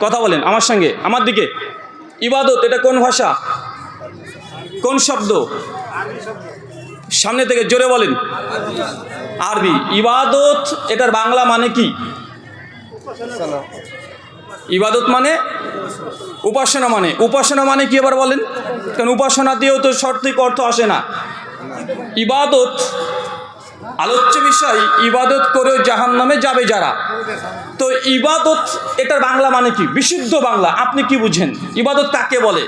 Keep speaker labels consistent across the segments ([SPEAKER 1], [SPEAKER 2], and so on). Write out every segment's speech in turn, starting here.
[SPEAKER 1] কথা বলেন আমার সঙ্গে, আমার দিকে। ইবাদত এটা কোন ভাষা, কোন শব্দ? সামনে থেকে জোরে বলেন। আরবি। ইবাদত এটার বাংলা মানে কি? ইবাদত মানে উপাসনা। মানে উপাসনা মানে কি এবার বলেন? কারণ উপাসনা দিয়েও তো সঠিক অর্থ আসে না। ইবাদত আলোচ্য বিষয়, ইবাদত করে জাহান্নামে যাবে যারা। তো ইবাদত এটার বাংলা মানে কি? বিশুদ্ধ বাংলা আপনি কি বুঝেন? ইবাদত কাকে বলে?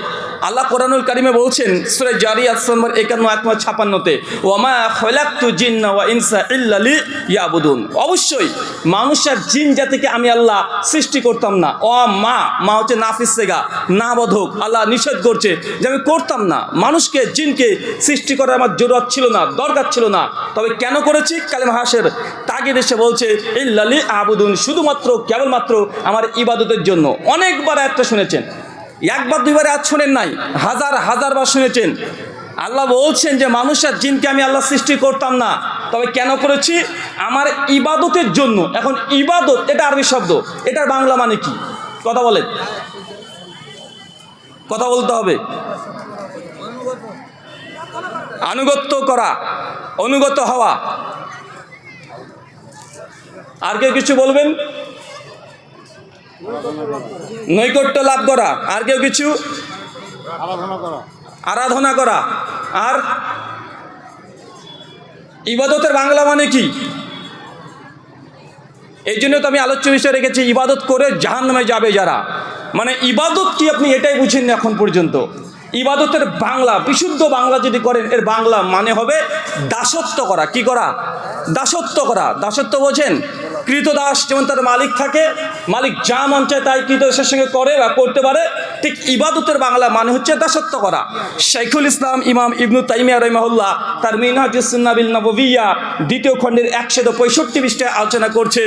[SPEAKER 1] আল্লাহ কোরআনুল কারিমে বলছেন সূরা জারিয়াত নম্বর 51 আয়াত 56-তে, ওয়ামা খালাকতু জিন্না ওয়া ইনসা ইল্লা লিয়াবুদুন। অবশ্যই মানুষ আর জিন জাতিকে আমি আল্লাহ সৃষ্টি করতাম না। মা হচ্ছে নাফিস সেগা, না বোধক। আল্লাহ নিষেধ করছে যে আমি করতাম না। মানুষকে জিনকে সৃষ্টি করার আমার জরুরত ছিল না, দরকার ছিল না। তবে কেন করেছি? কালেমা হাসের তাগিদ এসে বলছে ইল্লা লিয়াবুদুন, শুধুমাত্র কেবলমাত্র আমার ইবাদতের জন্য। অনেকবার একটা শুনেছেন, একবার দুইবার আজ শোনেন নাই, হাজার হাজার বার শুনেছেন। আল্লাহ বলছেন যে মানুষ আর জিনকে আমি আল্লাহ সৃষ্টি করতাম না, তবে কেন করেছি? আমার ইবাদতের জন্য। এখন ইবাদত এটা আরবি শব্দ, এটার বাংলা মানে কি? কথা বলেন, কথা বলতে হবে। আনুগত্য করা, অনুগত হওয়া। আর কেউ কিছু বলবেন? নৈকট্য লাভ করা। আর কেউ কিছু? আরাধনা করা। আর ইবাদতের বাংলা মানে কি? এই জন্য তো আমি আলোচ্য বিষয় রেখেছি ইবাদত করে জাহান্নামে যাবে যারা। মানে ইবাদত কি আপনি এটাই বুঝেননি এখন পর্যন্ত। ইবাদতের বাংলা, বিশুদ্ধ বাংলা যদি করেন, এর বাংলা মানে হবে দাসত্ব করা। কি করা? দাসত্ব করা। দাসত্ব বোঝেন? কৃতদাস যেমন তার মালিক থাকে, মালিক যা মন চায় তাই কৃতদাসের সঙ্গে করে বা করতে পারে, ঠিক ইবাদতের বাংলা মানে হচ্ছে দাসত্ব করা। শাইখুল ইসলাম ইমাম ইবনু তাইমিয়া রাহিমাহুল্লাহ তার মিনহাজুস সুন্নাহ বিন নববিয়্যা 2য় খণ্ডের 165 পৃষ্ঠায় আলোচনা করছে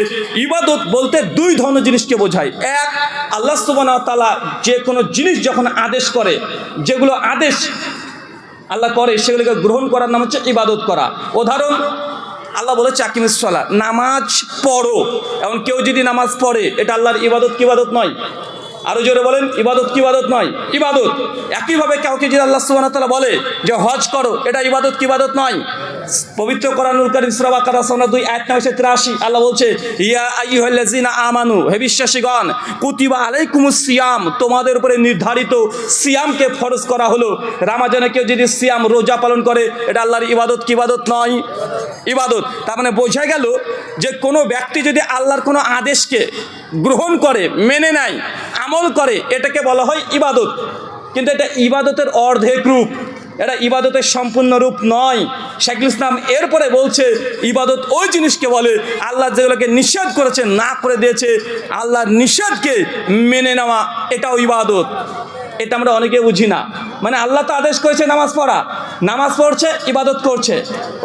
[SPEAKER 1] ইবাদত বলতে দুই ধরনের জিনিসকে বোঝায়। এক, আল্লাহ সুবহানাহু ওয়া তাআলা যে কোনো জিনিস যখন আদেশ করে, যেগুলো আদেশ আল্লাহ করে সেগুলোকে গ্রহণ করার নাম হচ্ছে ইবাদত করা। উদাহরণ, আল্লাহ বলেছে আকিমিস সালাহ, নামাজ পড়ো। এখন কেউ যদি নামাজ পড়ে, এটা আল্লাহর ইবাদত কি ইবাদত নয়? আরো জোরে বলেন, ইবাদত কি ইবাদত নয়? ইবাদত। একইভাবে কাউকে যদি আল্লাহ সুবহানাহু ওয়া তাআলা বলে যে হজ করো, এটা ইবাদত কি ইবাদত নয়? পবিত্র কোরআনুল কারীম সূরা বাকারা 2 আয়াত 83 আল্লাহ বলছে ইয়া আইয়ুহাল্লাযিনা আমানু, হে বিশ্বাসীগণ, কুতিবা আলাইকুমুস সিয়াম, তোমাদের উপরে নির্ধারিত সিয়ামকে ফরজ করা হলো। রমজানে কেউ যদি সিয়াম রোজা পালন করে, এটা আল্লাহর ইবাদত কি ইবাদত নয়? ইবাদত। তার মানে বোঝা গেল যে কোনো ব্যক্তি যদি আল্লাহর কোনো আদেশকে গ্রহণ করে, মেনে নেয়, আমল করে, এটাকে বলা হয় ইবাদত। কিন্তু এটা ইবাদতের অর্ধেক রূপ, এটা ইবাদতের সম্পূর্ণ রূপ নয়। শাইখুল ইসলাম এরপরে বলছে ইবাদত ওই জিনিসকে বলে আল্লাহ যেগুলোকে নিষেধ করেছে, না করে দিয়েছে, আল্লাহর নিষেধকে মেনে নেওয়া, এটাও ইবাদত। এটা আমরা অনেকে বুঝি না। মানে আল্লাহ তো আদেশ করেছে নামাজ পড়া, নামাজ পড়ছে, ইবাদত করছে।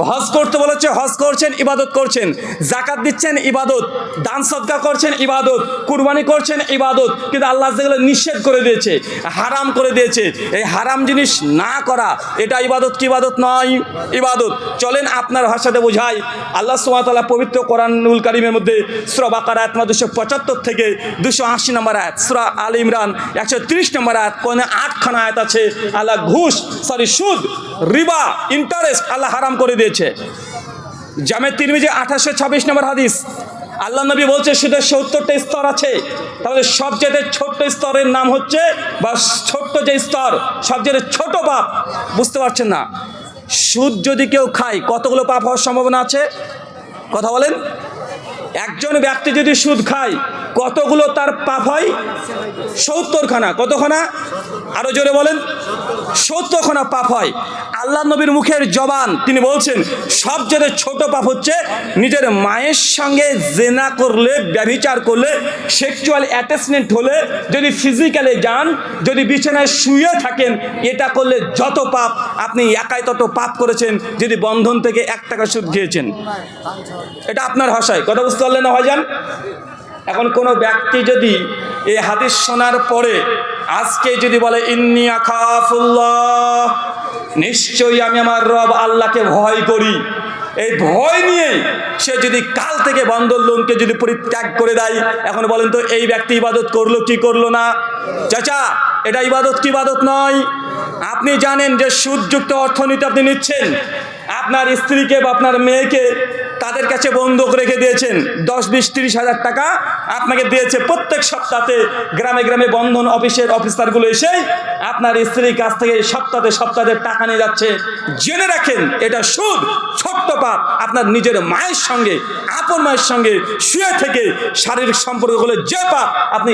[SPEAKER 1] হজ করতে বলেছে, হজ করছেন, ইবাদত করছেন। যাকাত দিচ্ছেন, ইবাদত। দান সদকা করছেন, ইবাদত। কুরবানি করছেন, ইবাদত। কিন্তু আল্লাহ যেগুলো নিষেধ করে দিয়েছে, হারাম করে দিয়েছে, এই হারাম জিনিস না করা, এটা ইবাদত কি ইবাদত নয়? ইবাদত। চলেন আপনার ভাষাতে বোঝাই। আল্লাহ সুবহানাহু ওয়া তাআলা পবিত্র কোরআনুল কারীমের মধ্যে সূরা বাকারা আয়াত 275 থেকে 280 নম্বর আয়াত, সূরা আলে ইমরান 130 নম্বর আয়াত, কোনে 8খানা আয়াত আছে আল্লাহ সুদ, রিবা, ইন্টারেস্ট আল্লাহ হারাম করে দিয়েছে। জামে তিরমিজি 1826 নম্বর হাদিস, আল্লাহ নবী বলছে সুদের 70টা স্তর আছে। তাহলে সবচেয়ে ছোট্ট স্তরের নাম হচ্ছে, বা ছোট্ট যে স্তর, সবচেয়ে ছোট পাপ, বুঝতে পারছেন না? সুদ যদি কেউ খায়, কতগুলো পাপ হওয়ার সম্ভাবনা আছে? কথা বলেন। একজন ব্যক্তি যদি সুদ খায়, কতগুলো তার পাপ হয়? 70খানা। কতখানা? আরো জোরে বলেন। 70খানা পাপ হয়। আল্লাহ নবীর মুখের জবান, তিনি বলছেন সবচেয়ে ছোট পাপ হচ্ছে নিজের মায়ের সঙ্গে জেনা করলে, ব্যভিচার করলে, সেক্সুয়াল অ্যাটাচমেন্ট হলে, যদি ফিজিক্যালি যান, যদি বিছানায় শুয়ে থাকেন, এটা করলে যত পাপ, আপনি একাই তত পাপ করেছেন যদি বন্ধন থেকে 1 টাকা সুদ খেয়েছেন। এটা আপনার ভাষায়, কথা বুঝতে পারলেন না ভাইজান? এখন কোনো ব্যক্তি যদি এই হাদিস শোনার পরে আজকে যদি বলে ইন্নী আখাফুল্লাহ, নিশ্চয়ই আমি আমার রব আল্লাহকে ভয় করি, এই ভয় নিয়ে সে যদি কাল থেকে বন্ধন লোনকে যদি পরিত্যাগ করে দেয়, এখন বলেন তো এই ব্যক্তি ইবাদত করলো কি করলো না? চাচা, এটা ইবাদত কি ইবাদত নয়? আপনি জানেন যে সুদযুক্ত অর্থনীতি আপনি নিচ্ছেন, আপনার স্ত্রীকে বা আপনার মেয়েকে তাদের কাছে বন্ধক রেখে দিয়েছেন, 10, 20, 30 হাজার টাকা আপনাকে দিয়েছে। প্রত্যেক সপ্তাহে গ্রামে গ্রামে বন্ধন অফিসের অফিসারগুলো এসে আপনার স্ত্রীর কাছ থেকে সপ্তাহে টাকা নিয়ে যাচ্ছে। জেনে রাখেন এটা সুদ, ছোট্ট পাপ। আপনার নিজের মায়ের সঙ্গে, আপন মায়ের সঙ্গে শুয়ে থেকে শারীরিক সম্পর্ক হলে যে পাপ, আপনি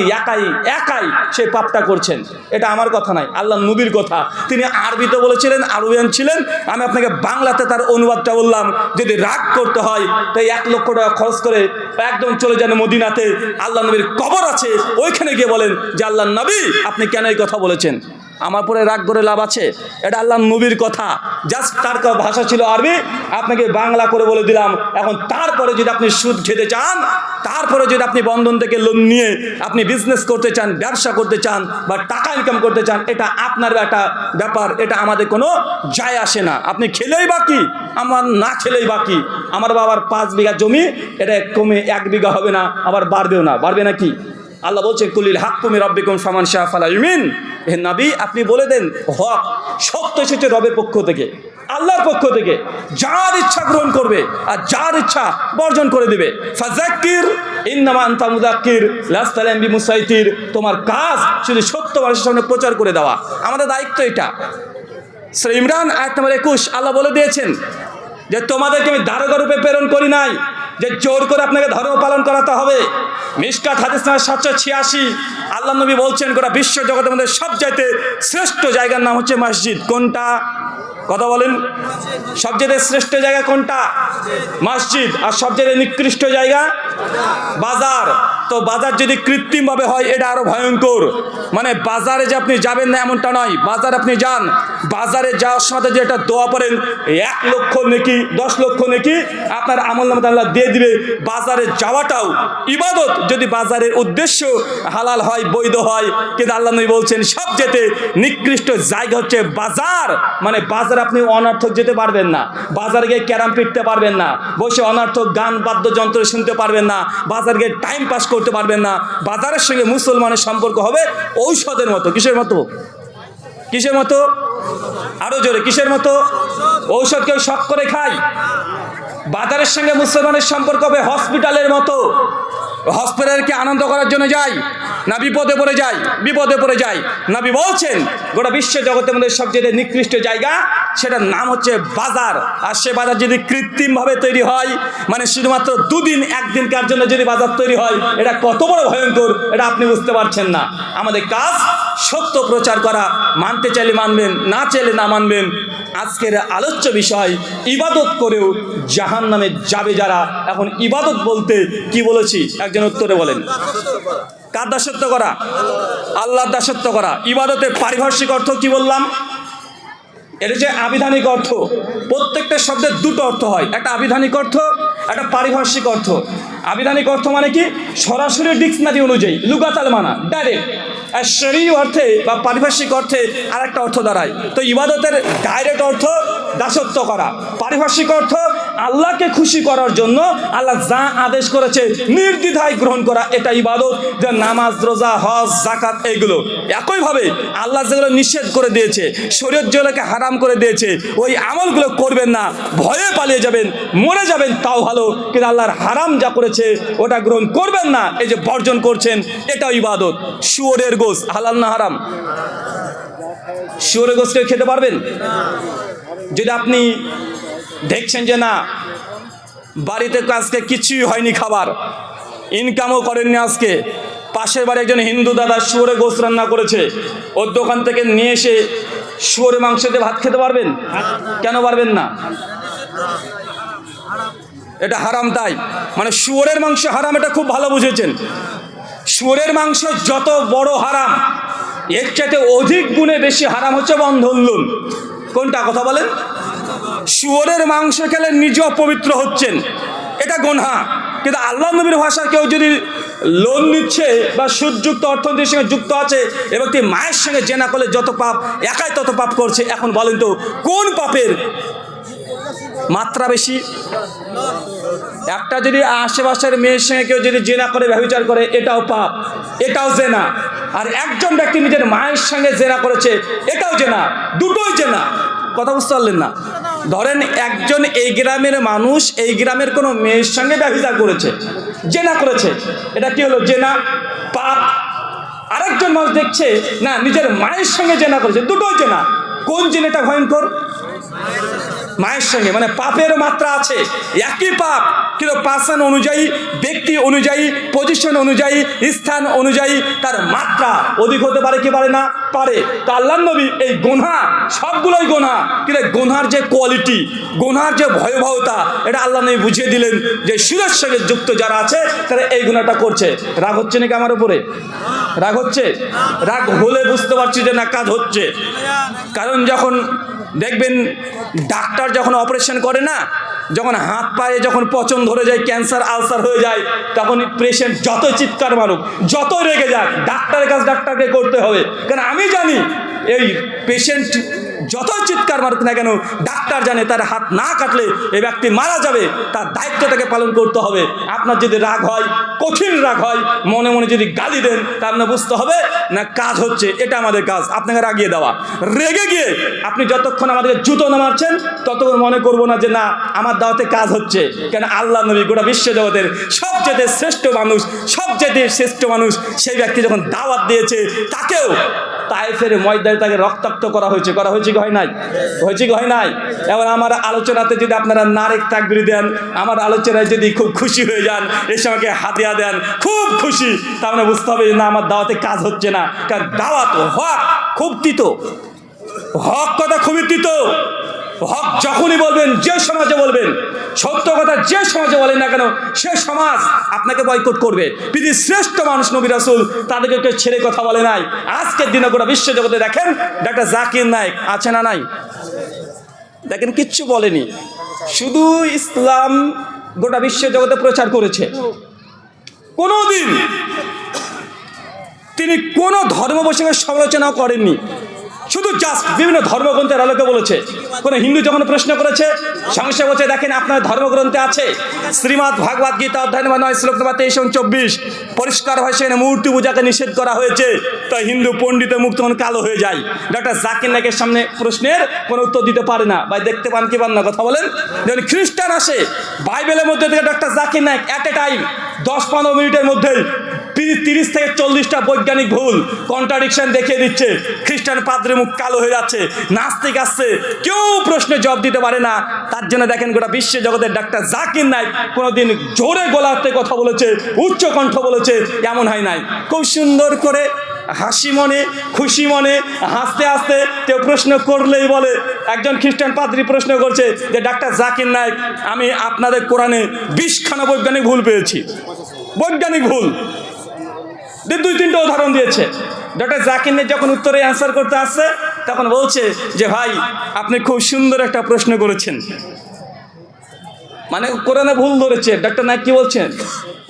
[SPEAKER 1] একাই সেই পাপটা করছেন। এটা আমার কথা নয়, আল্লাহ নবীর কথা। তিনি আরবিতে বলেছিলেন, আরবিয়ান ছিলেন। আমি আপনাকে বাংলাতে তার অনুবাদটা বললাম। যদি রাগ করতে হয় তাই 1 লক্ষ টাকা খরচ করে একদম চলে যান মদিনাতে, আল্লাহ নবীর কবর আছে, ওইখানে গিয়ে বলেন যে আল্লাহ নবী আপনি কেন এই কথা বলেছেন? আমার পরে রাগ করে লাভ আছে? এটা আল্লাহ নবীর কথা, জাস্ট তার ভাষা ছিল আরবি, আপনাকে বাংলা করে বলে দিলাম। এখন তারপরে যদি আপনি সুদ খেতে চান, তারপরে যদি আপনি বন্ধন থেকে লোন নিয়ে আপনি বিজনেস করতে চান, ব্যবসা করতে চান বা টাকা ইনকাম করতে চান, এটা আপনার একটা ব্যাপার, এটা আমাদের কোনো যায় আসে না। আপনি খেলেই বাকি, আমার না খেলেই বাকি। আমার বাবার 5 বিঘা জমি, এটা কমে 1 বিঘা হবে না, আবার বাড়বেও না। বাড়বে নাকি? আল্লাহ বলছে কুলিল হাক্কু মির রাব্বিকুম ফামান শাআ ফালা ইউমিন। হে নবী, আপনি বলে দেন হক সত্য এসেছে রবের পক্ষ থেকে, আল্লাহর পক্ষ থেকে। যার ইচ্ছা গ্রহণ করবে আর যার ইচ্ছা বর্জন করে দিবে। ফাযাক্কির ইন্নামা আনতা মুযাক্কির লাস্তা আলাইহিম বিমুসাইতির। তোমার কাজ শুধু সত্য মানুষের সামনে প্রচার করে দেওয়া, আমাদের দায়িত্ব এটা। সূরা ইমরান আয়াত নম্বর 21 আল্লাহ বলে দিয়েছেন যে তোমাদেরকে আমি দারোগা রূপে প্রেরণ করি নাই যে জোর করে আপনাকে ধর্ম পালন করাতে হবে। মিশকাত হাদিস নাম্বার 786 আল্লাহ নবী বলছেন গোটা বিশ্ব জগতের মধ্যে সবচাইতে শ্রেষ্ঠ জায়গার নাম হচ্ছে মসজিদ। কোনটা? কথা বলেন। সবচেয়ে শ্রেষ্ঠ জায়গা কোনটা? মসজিদ। আর সবচেয়ে নিকৃষ্ট জায়গা বাজার। তো বাজার যদি কৃত্রিমভাবে হয় এটা আরো ভয়ঙ্কর। মানে বাজারে যে আপনি যাবেন না এমনটা নয়, বাজারে আপনি যান, বাজারে যাওয়ার সময় যে একটা দোয়া পড়েন 1 লক্ষ নেকি 10 লক্ষ নেকি আপনার আমলনামাতে আল্লাহ দিয়ে দিবে। বাজারে যাওয়াটাও ইবাদত যদি বাজারের উদ্দেশ্য হালাল হয়, বৈধ হয়। কিন্তু আল্লাহ নবী বলছেন সবচেয়ে নিকৃষ্ট জায়গা হচ্ছে বাজার। মানে বাজার আপনি অনর্থক যেতে পারবেন না, বাজারে গিয়ে ক্যারাম পিটতে পারবেন না, বসে অনর্থক গান বাদ্যযন্ত্র শুনতে পারবেন না, বাজারে গিয়ে টাইম পাস করতে পারবেন না। বাজারের সঙ্গে মুসলমানের সম্পর্ক হবে ঔষধের মতো। কিসের মতো? কিসের মতো? আরো জোরে, কিসের মতো? ঔষধ কেউ শখ করে খায়? বাজারের সঙ্গে মুসলমানের সম্পর্ক হবে হসপিটালের মতো। হসপিটালকে আনন্দ করার জন্য যাই না বিপদে পড়ে যায়? বিপদে পড়ে যায়। নবী বলছেন গোটা বিশ্ব জগতের মধ্যে সবচেয়ে নিকৃষ্ট জায়গা, সেটার নাম হচ্ছে বাজার। আর সে বাজার যদি কৃত্রিমভাবে তৈরি হয়, মানে শুধুমাত্র 2 দিন 1 দিনকার জন্য যদি বাজার তৈরি হয়, এটা কত বড় ভয়ঙ্কর এটা আপনি বুঝতে পারছেন না। আমাদের কাজ সত্য প্রচার করা, মানতে চাইলে মানবেন, না চাইলে না মানবেন। আজকের আলোচ্য বিষয় ইবাদত করেও জাহান্নামে যাবে যারা। এখন ইবাদত বলতে কি বলেছি একজন উত্তরে বলেন। কার দাসত্ব করা? আল্লাহর দাসত্ব করা। ইবাদতের পারিভাষিক অর্থ কি বললাম? এর যে আবিধানিক অর্থ, প্রত্যেকটা শব্দের 2টো অর্থ হয়, একটা আবিধানিক অর্থ, একটা পারিভাষিক অর্থ। আবিধানিক অর্থ মানে কি? সরাসরি ডিকশনারি অনুযায়ী, লুগাতাল মানা, ডাইরেক্ট। আর শরীয়ী অর্থে বা পারিভাষিক অর্থে আর একটা অর্থ দাঁড়ায়। তো ইবাদতের ডাইরেক্ট অর্থ দাসত্ব করা, পারিভাষিক অর্থ আল্লাহকে খুশি করার জন্য আল্লাহ যা আদেশ করেছে নির্দ্বিধায় গ্রহণ করা, এটা ইবাদত। যে নামাজ, রোজা, হজ, যাকাত, এইগুলো একইভাবে আল্লাহ যেগুলো নিষেধ করে দিয়েছে, শরীয়ত যেগুলোকে হারাম করে দিয়েছে, ওই আমলগুলো করবেন না, ভয়ে পালিয়ে যাবেন, মরে যাবেন তাও ভালো, কিন্তু আল্লাহর হারাম যা করেছে ওটা গ্রহণ করবেন না, এই যে বর্জন করছেন, এটাও ইবাদত। শুয়োরের গোশত হালাল না হারাম? শুয়োরের গোশত খেতে পারবেন? যদি আপনি দেখছেন যে না বাড়িতে আজকে কিছুই হয়নি, খাবার ইনকামও করেননি, আজকে পাশের বাড়ি একজন হিন্দু দাদা শুয়োরের গোশত রান্না করেছে, ওর দোকান থেকে নিয়ে এসে শুয়োরের মাংস দিয়ে ভাত খেতে পারবেন? কেন পারবেন না? এটা হারাম। তাই মানে শুয়োরের মাংস হারাম, এটা খুব ভালো বুঝেছেন। শুয়োরের মাংস যত বড় হারাম, এর চাইতে অধিক গুণে বেশি হারাম হচ্ছে বন্ধন লোন। কোনটা? কথা বলেন। শুয়োরের মাংস খেলে নিজে অপবিত্র হচ্ছেন, এটা গুনাহ। কিন্তু আল্লাহ নবীর ভাষা কেউ যদি লোন নিচ্ছে বা সুদযুক্ত অর্থনীতির সঙ্গে যুক্ত আছে, এ ব্যক্তি মায়ের সঙ্গে জেনা করলে যত পাপ, একাই তত পাপ করছে। এখন বলেন তো কোন পাপের মাত্রা বেশি? একটা যদি আশেপাশের মেয়ের সঙ্গে কেউ যদি জেনা করে ব্যভিচার করে এটাও পাপ, এটাও জেনা। আর একজন ব্যক্তি নিজের মায়ের সঙ্গে জেনা করেছে এটাও জেনা, দুটোই জেনা। কথা বুঝতে পারলেন না? ধরেন একজন এই গ্রামের মানুষ এই গ্রামের কোনো মেয়ের সঙ্গে ব্যভিচার করেছে, জেনা করেছে, এটা কি হলো? জেনা, পাপ। আরেকজন মানুষ দেখছে না নিজের মায়ের সঙ্গে জেনা করেছে, দুটোই জেনা। কোন জেনাটা ভয়ঙ্কর? মায়ের সঙ্গে, মানে পাপের মাত্রা আছে, একই পাপ, কিন্তু পার্সন অনুযায়ী, ব্যক্তি অনুযায়ী, পজিশন অনুযায়ী, স্থান অনুযায়ী তার মাত্রা অধিক হতে পারে কি পারে না? পারে। তো আল্লাহর নবী এই গুনাহ, সবগুলোই গুনাহ, কিন্তু গুনাহর যে কোয়ালিটি, গুনাহর যে ভয়াবহতা, এটা আল্লাহ নবী বুঝিয়ে দিলেন যে সুরের সঙ্গে যুক্ত যারা আছে তারা এই গুনাহটা করছে। রাগ হচ্ছে নাকি আমার উপরে? রাগ হচ্ছে? রাগ হলে বুঝতে পারছি যে না কাজ হচ্ছে। কারণ যখন দেখবেন ডাক্তার যখন অপারেশন করে না, যখন হাত পায়ে যখন পচন ধরে যায়, ক্যান্সার আলসার হয়ে যায়, তখন পেশেন্ট যত চিৎকার মারুক, যত রেগে যাক, ডাক্তারের কাজ ডাক্তারকে করতে হবে। কারণ আমি জানি এই পেশেন্ট যত চিৎকার মারুক না কেন, ডাক্তার জানে তার হাত না কাটলে এই ব্যক্তি মারা যাবে, তার দায়িত্ব তাকে পালন করতে হবে। আপনার যদি রাগ হয়, কঠিন রাগ হয়, মনে মনে যদি গালি দেন, তা আপনার বুঝতে হবে না কাজ হচ্ছে, এটা আমাদের কাজ আপনাকে রাগিয়ে দেওয়া। রেগে গিয়ে আপনি যতক্ষণ আমাদেরকে জুতো না মারছেন ততক্ষণ মনে করবো না যে না আমার দাওয়াতে কাজ হচ্ছে। কেন আল্লাহ নবী গোটা বিশ্ব জগতের সবচেয়ে শ্রেষ্ঠ মানুষ, সবচেয়ে শ্রেষ্ঠ মানুষ, সেই ব্যক্তি যখন দাওয়াত দিয়েছে তাকেও তায়েফের ময়দানে তাকে রক্তাক্ত করা হয়েছে। করা হয়েছে কি হয় নাই? হয়েছে কি হয় নাই? এবার আমার আলোচনাতে যদি আপনারা নারেক তাকবীর দেন, আমার আলোচনায় যদি খুব খুশি হয়ে যান, এসে আমাকে হাদিয়া দেন, খুব খুশি, তাহলে বুঝতে হবে না আমার দাওয়াতে কাজ হচ্ছে না। কারণ দাওয়াত হক খুব তিতো, হক কথা খুবই তিতো। হক যখনই বলবেন, যে সমাজে বলবেন, সত্য কথা যে সমাজে বলেন না কেন, সে সমাজ আপনাকে বয়কট করবে। পৃথিবীর শ্রেষ্ঠ মানুষ নবী রাসূল, তাদেরকে কেউ ছেড়ে কথা বলে নাই। আজকের দিনে গোটা বিশ্ব জগতে দেখেন ডাক্তার জাকির নায়েক আছে না নাই? দেখেন কিচ্ছু বলেনি, শুধু ইসলাম গোটা বিশ্ব জগতে প্রচার করেছে। কোনোদিন তিনি কোনো ধর্ম প্রসঙ্গে সমালোচনা করেননি, শুধু জাস্ট বিভিন্ন ধর্মগ্রন্থের আলোকে বলেছে। কোনো হিন্দু যখন প্রশ্ন করেছে, সংশয় বলছে দেখেন আপনার ধর্মগ্রন্থে আছে শ্রীমদ্ ভাগবত গীতা অধ্যায় নম্বর 9 শ্লোক নম্বর 23 এবং 24 পরিষ্কার ভাবে সেখানে মূর্তি পূজাকে নিষেধ করা হয়েছে। তাই হিন্দু পণ্ডিতের মুখ তখন কালো হয়ে যায়। ডক্টর জাকির নায়েকের সামনে প্রশ্নের কোনো উত্তর দিতে পারে না। ভাই দেখতে পান কি পান না কথা বলেন? যখন খ্রিস্টান আসে, বাইবেলের মধ্যে থেকে doctor Zakir Naik at a time 10-15 মিনিটের মধ্যেই 30 থেকে 40টা বৈজ্ঞানিক ভুল, কন্ট্রাডিকশন দেখিয়ে দিচ্ছে। খ্রিস্টান পাদ্রী মুখ কালো হয়ে যাচ্ছে, নাস্তিক আসছে, কেউ প্রশ্নের জবাব দিতে পারে না। তার জন্য দেখেন গোটা বিশ্ব জগতের ডাক্তার জাকির নায়েক কোনোদিন জোরে গলাতে কথা বলেছে, উচ্চ কণ্ঠ বলেছে এমন হয় নাই। খুব সুন্দর করে হাসি মনে, খুশি মনে, হাসতে হাসতে কেউ প্রশ্ন করলেই বলে, একজন খ্রিস্টান পাদ্রী প্রশ্ন করছে যে ডাক্তার জাকির নায়েক আমি আপনাদের কোরআনে 20খানা বৈজ্ঞানিক ভুল পেয়েছি। বৈজ্ঞানিক ভুল 2-3টা উদাহরণ দিয়েছে। ডক্টর জাকির নায়েক যখন উত্তরে অ্যান্সার করতে আসছে তখন বলছে যে ভাই আপনি খুব সুন্দর একটা প্রশ্ন করেছেন, মানে কোরআনে ভুল ধরেছে। ডক্টর নায়েক কি বলছেন?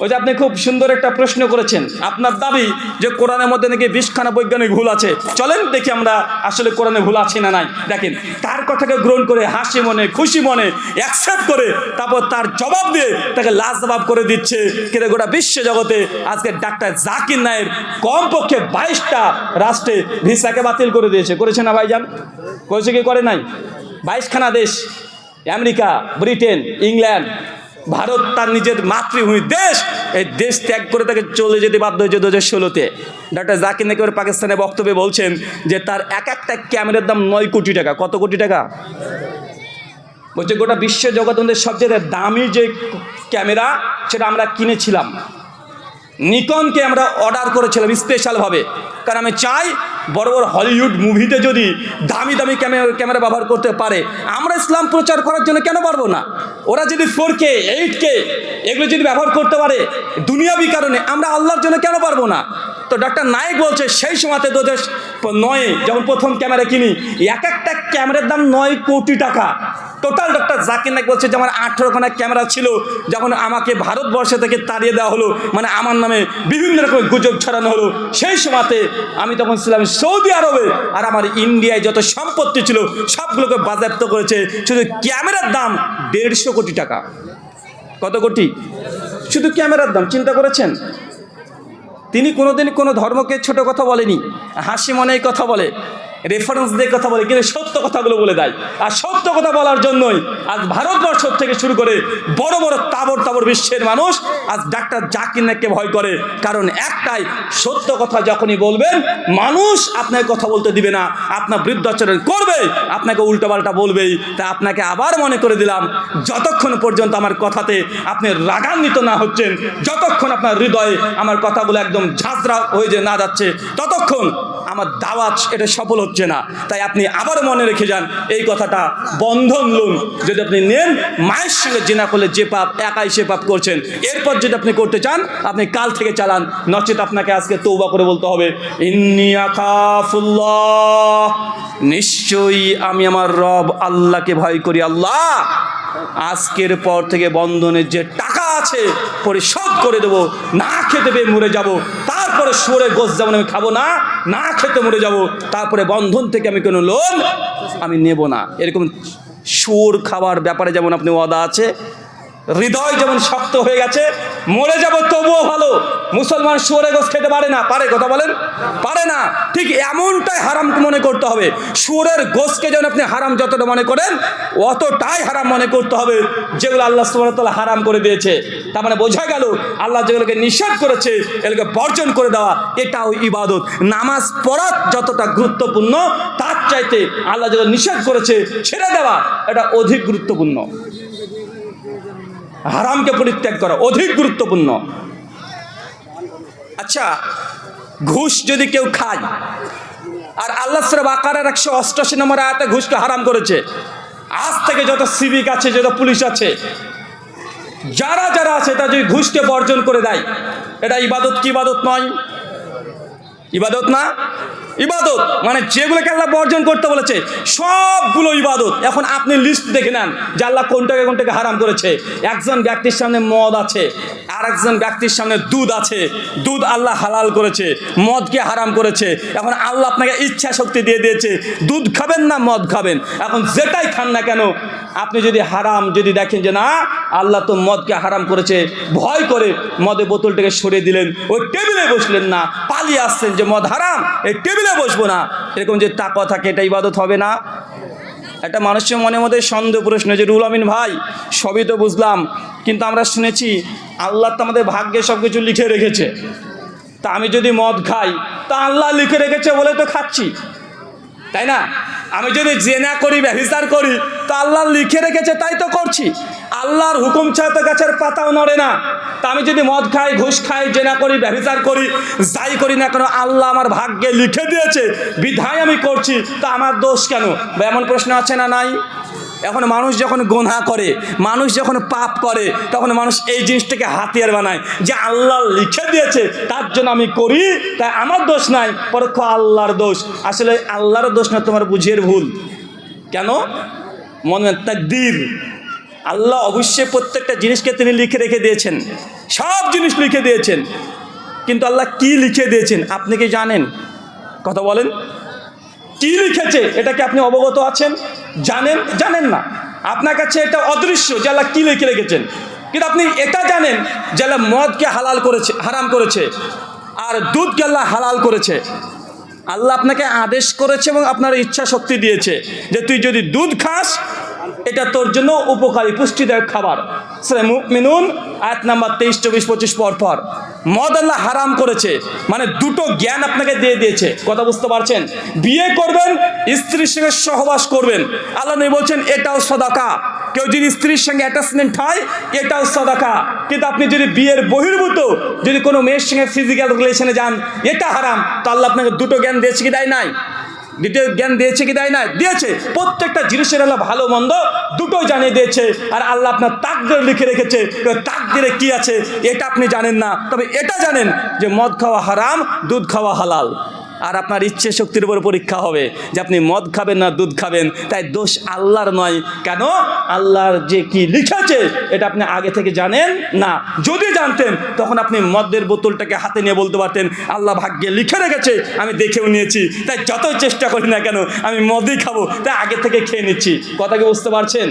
[SPEAKER 1] ওই যে আপনি খুব সুন্দর একটা প্রশ্ন করেছেন, আপনার দাবি যে কোরআনের মধ্যে নাকি 20খানা বৈজ্ঞানিক ভুল আছে, চলেন দেখি আমরা আসলে কোরআনে ভুল আছে না নাই। দেখেন তার কথাকে গ্রহণ করে হাসি মনে, খুশি মনে অ্যাকসেপ্ট করে তারপর তার জবাব দিয়ে তাকে লাজবাব করে দিচ্ছে। কিন্তু গোটা বিশ্ব জগতে আজকে ডাক্তার জাকির নায়েক কমপক্ষে 22টা রাষ্ট্রে ভিসাকে বাতিল করে দিয়েছে। করেছে না ভাইজান? করেছে কি করে নাই? 22খানা দেশ, আমেরিকা, ব্রিটেন, ইংল্যান্ড, ভারত তার নিজের মাতৃভূমি দেশ, এই দেশ ত্যাগ করে তাকে চলে যেতে বাধ্য হয়েছে 2016-তে। ডক্টর জাকির নায়েক পাকিস্তানে বক্তব্যে বলছেন যে তার একটা ক্যামেরার দাম 9 কোটি টাকা। কত কোটি টাকা? বলছে গোটা বিশ্ব জগতের সবচেয়ে দামি যে ক্যামেরা সেটা আমরা কিনেছিলাম, নিকনকে আমরা অর্ডার করেছিলাম স্পেশালভাবে। কারণ আমি চাই বড় বড় হলিউড মুভিতে যদি দামি দামি ক্যামেরা ব্যবহার করতে পারে, আমরা ইসলাম প্রচার করার জন্য কেন পারবো না? ওরা যদি 4K 8K এগুলো যদি ব্যবহার করতে পারে দুনিয়াবি কারণে, আমরা আল্লাহর জন্য কেন পারবো না? তো ডক্টর নায়েক বলছে সেই সময়তে 2009-এ যখন প্রথম ক্যামেরা কিনি, একটা ক্যামেরার দাম 9 কোটি টাকা টোটাল। ডক্টর জাকির নায়েক বলছে যে আমার 18খানা ক্যামেরা ছিল, যখন আমাকে ভারতবর্ষ থেকে তাড়িয়ে দেওয়া হলো, মানে আমার নামে বিভিন্ন রকম গুজব ছড়ানো হলো, সেই সময়তে আমি তখন ছিলাম সৌদি আরবে, আর আমার ইন্ডিয়ায় যত সম্পত্তি ছিল সবগুলোকে বাজেয়াপ্ত করেছে। শুধু ক্যামেরার দাম 150 কোটি টাকা। কত কোটি? শুধু ক্যামেরার দাম চিন্তা করেছেন? তিনি কোনোদিন কোনো ধর্মকে ছোট কথা বলেনি, হাসি মনে এই কথা বলে, রেফারেন্স দিয়ে কথা বলে, কিন্তু সত্য কথাগুলো বলে দেয়। আর সত্য কথা বলার জন্যই আজ ভারতবর্ষ থেকে শুরু করে বড় বড় তাবর বিশ্বের মানুষ আজ ডাক্তার জাকির নাইককে ভয় করে। কারণ একটাই, সত্য কথা যখনই বলবেন মানুষ আপনাকে কথা বলতে দিবে না, আপনার বৃদ্ধাচরণ করবে, আপনাকে উল্টোপাল্টা বলবেই। তাই আপনাকে আবার মনে করে দিলাম, যতক্ষণ পর্যন্ত আমার কথাতে আপনি রাগান্বিত না হচ্ছেন, যতক্ষণ আপনার হৃদয়ে আমার কথাগুলো একদম ঝাঁঝরা হয়ে যে না যাচ্ছে, ততক্ষণ আমার দাওয়াত এটা সফল হচ্ছে না। তাই আপনি আবার মনে রেখে যান এই কথাটা, বন্ধন লোন যদি আপনি নেন, মায়ের সঙ্গে জিনা করলে যে পাপ, একাই সে পাপ করছেন। এরপর যদি আপনি করতে চান, আপনি কাল থেকে চালান, নচেত আপনাকে আজকে তওবা করে বলতে হবে, ইন্নী আখাফুল্লাহ, নিশ্চয়ই আমি আমার রব আল্লাহকে ভয় করি। আল্লাহ আজকের পর থেকে বন্ধনের যে টাকা আছে পরিশোধ করে দেবো, না খেতে পেয়ে মরে যাব, তারপরে শুয়োরের গোশত যেমন আমি খাবো না, না খেতে মরে যাব, তারপরে বন্ধন থেকে আমি কোনো লোন আমি নেব না। এরকম শুয়োর খাবার ব্যাপারে যেমন আপনি ওয়াদা আছে, হৃদয় যেমন শক্ত হয়ে গেছে, মরে যাব তবুও ভালো। মুসলমান শুয়োরের গোশত খেতে পারে না, পারে? কথা বলেন, পারে না। ঠিক এমনটাই হারাম মনে করতে হবে। শুয়োরের গোশতকে যেন আপনি হারাম যতটা মনে করেন, অতটাই হারাম মনে করতে হবে যেগুলো আল্লাহ সুবহানাহু ওয়া তাআলা হারাম করে দিয়েছে। তার মানে বোঝা গেল আল্লাহ যেগুলোকে নিষেধ করেছে এগুলোকে বর্জন করে দেওয়া এটাও ইবাদত। নামাজ পড়া যতটা গুরুত্বপূর্ণ, তার চাইতে আল্লাহ যেগুলো নিষেধ করেছে ছেড়ে দেওয়া এটা অধিক গুরুত্বপূর্ণ। হারামকে পরিত্যাগ করা অধিক গুরুত্বপূর্ণ। আচ্ছা, ঘুষ যদি কেউ খায়, আর আল্লাহ সূরা বাকারার 188 নম্বর আয়াতে ঘুষকে হারাম করেছে, আজ থেকে যত সিভিক আছে, যত পুলিশ আছে, যারা যারা আছে, তা যদি ঘুষকে বর্জন করে দেয়, এটা ইবাদত কি ইবাদত নয়? ইবাদত না? ইবাদত মানে যেগুলোকে আল্লাহ বর্জন করতে বলেছে সবগুলো ইবাদত। এখন আপনি লিস্ট দেখে নেন যে আল্লাহ কোনটাকে কোনটাকে হারাম করেছে। একজন ব্যক্তির সামনে মদ আছে, আর একজন ব্যক্তির সামনে দুধ আছে, দুধ আল্লাহ হালাল করেছে, মদকে হারাম করেছে। এখন আল্লাহ আপনাকে ইচ্ছা শক্তি দিয়ে দিয়েছে, দুধ খাবেন না মদ খাবেন, এখন যেটাই খান না কেন, আপনি যদি হারাম যদি দেখেন যে না আল্লাহ তো মদকে হারাম করেছে, ভয় করে মদের বোতলটাকে সরিয়ে দিলেন, ওই টেবিলে বসলেন না, পালিয়ে আসছেন যে মদ হারাম, এই টেবিলে বসবো না, এরকম যে তাকওয়া থাকে, এটা ইবাদত হবে না? একটা মানুষের মনের মধ্যে সন্দেহ প্রশ্ন যে রুহুল আমিন ভাই সবই তো বুঝলাম, কিন্তু আমরা শুনেছি আল্লাহ তো আমাদের ভাগ্যে সব কিছু লিখে রেখেছে, তা আমি যদি মদ খাই তা আল্লাহ লিখে রেখেছে বলে তো খাচ্ছি, তাই না? আমি যদি জেনা করি, ব্যভিচার করি, তা আল্লাহ লিখে রেখেছে তাই তো করছি। আল্লাহর হুকুম ছাড়া তো গাছের পাতাও নড়ে না। তা আমি যদি মদ খাই, ঘুষ খাই, জেনা করি, ব্যভিচার করি, যাই করি না কেন, আল্লাহ আমার ভাগ্যে লিখে দিয়েছে, বিধায় আমি করছি, তা আমার দোষ কেন? এমন প্রশ্ন আছে না নাই? এখন মানুষ যখন গুনাহ করে, মানুষ যখন পাপ করে, তখন মানুষ এই জিনিসটাকে হাতিয়ার বানায় যে আল্লাহ লিখে দিয়েছে তার জন্য আমি করি, তাই আমার দোষ নাই, পরোক্ষ আল্লাহর দোষ। আসলে আল্লাহর দোষ না, তোমার বুঝিয়ে ভুল। কেন? মনে তাকদীর, আল্লাহ অবশ্যই প্রত্যেকটা জিনিসকে তিনি লিখে রেখে দিয়েছেন, সব জিনিস লিখে দিয়েছেন, কিন্তু আল্লাহ কি লিখে দিয়েছেন আপনি কি জানেন? কথা বলেন, কি লিখেছে এটা কি আপনি অবগত আছেন? জানেন? জানেন না। আপনার কাছে এটা অদৃশ্য যে আল্লাহ কি লিখে রেখেছেন, কিন্তু আপনি এটা জানেন যে আল্লাহ মদকে হালাল করেছে, হারাম করেছে, আর দুধকে আল্লাহ হালাল করেছে। আল্লাহ আপনাকে আদেশ করেছে এবং আপনার ইচ্ছা শক্তি দিয়েছে যে তুই যদি দুধ খাস এটা তোর জন্য উপকারী, পুষ্টিদায়ক খাবার। সূরা মুমিনুন আয়াত নাম্বার 23, 24, 25 পর মদ আল্লাহ হারাম করেছে, মানে দুটো জ্ঞান আপনাকে দিয়ে দিয়েছে। কথা বুঝতে পারছেন? বিয়ে করবেন, স্ত্রীর সঙ্গে সহবাস করবেন, আল্লাহ নবী বলছেন এটাও সাদাকা। কেউ যদি স্ত্রীর সঙ্গে অ্যাটাচমেন্ট হয় এটাও সাদাকা। কিন্তু আপনি যদি বিয়ের বহির্ভূত যদি কোনো মেয়ের সঙ্গে ফিজিক্যাল রিলেশনে যান, এটা হারাম। তো আল্লাহ আপনাকে দুটো জ্ঞান দিয়েছে কি দেয় নাই? দ্বিতীয় জ্ঞান দিয়েছে কি দেয় নাই? দিয়েছে। প্রত্যেকটা জিনিসের আল্লাহ ভালো মন্দ দুটোই জানিয়ে দিয়েছে। আর আল্লাহ আপনার তাকদীর লিখে রেখেছে, তাকদীরে কি আছে এটা আপনি জানেন না, তবে এটা জানেন যে মদ খাওয়া হারাম, দুধ খাওয়া হালাল। আর আপনার ইচ্ছে শক্তির উপর পরীক্ষা হবে যে আপনি মদ খাবেন না দুধ খাবেন। তাই দোষ আল্লাহর নয়। কেন? আল্লাহর যে কি লিখেছে এটা আপনি আগে থেকে জানেন না। যদি জানতেন তখন আপনি মদের বোতলটাকে হাতে নিয়ে বলতে পারতেন আল্লাহ ভাগ্যে লিখে রেখেছে, আমি দেখেও নিয়েছি, তাই যতই চেষ্টা করি না কেন আমি মদই খাবো, তাই আগে থেকে খেয়ে নিচ্ছি। কথা কি বুঝতে পারছেন?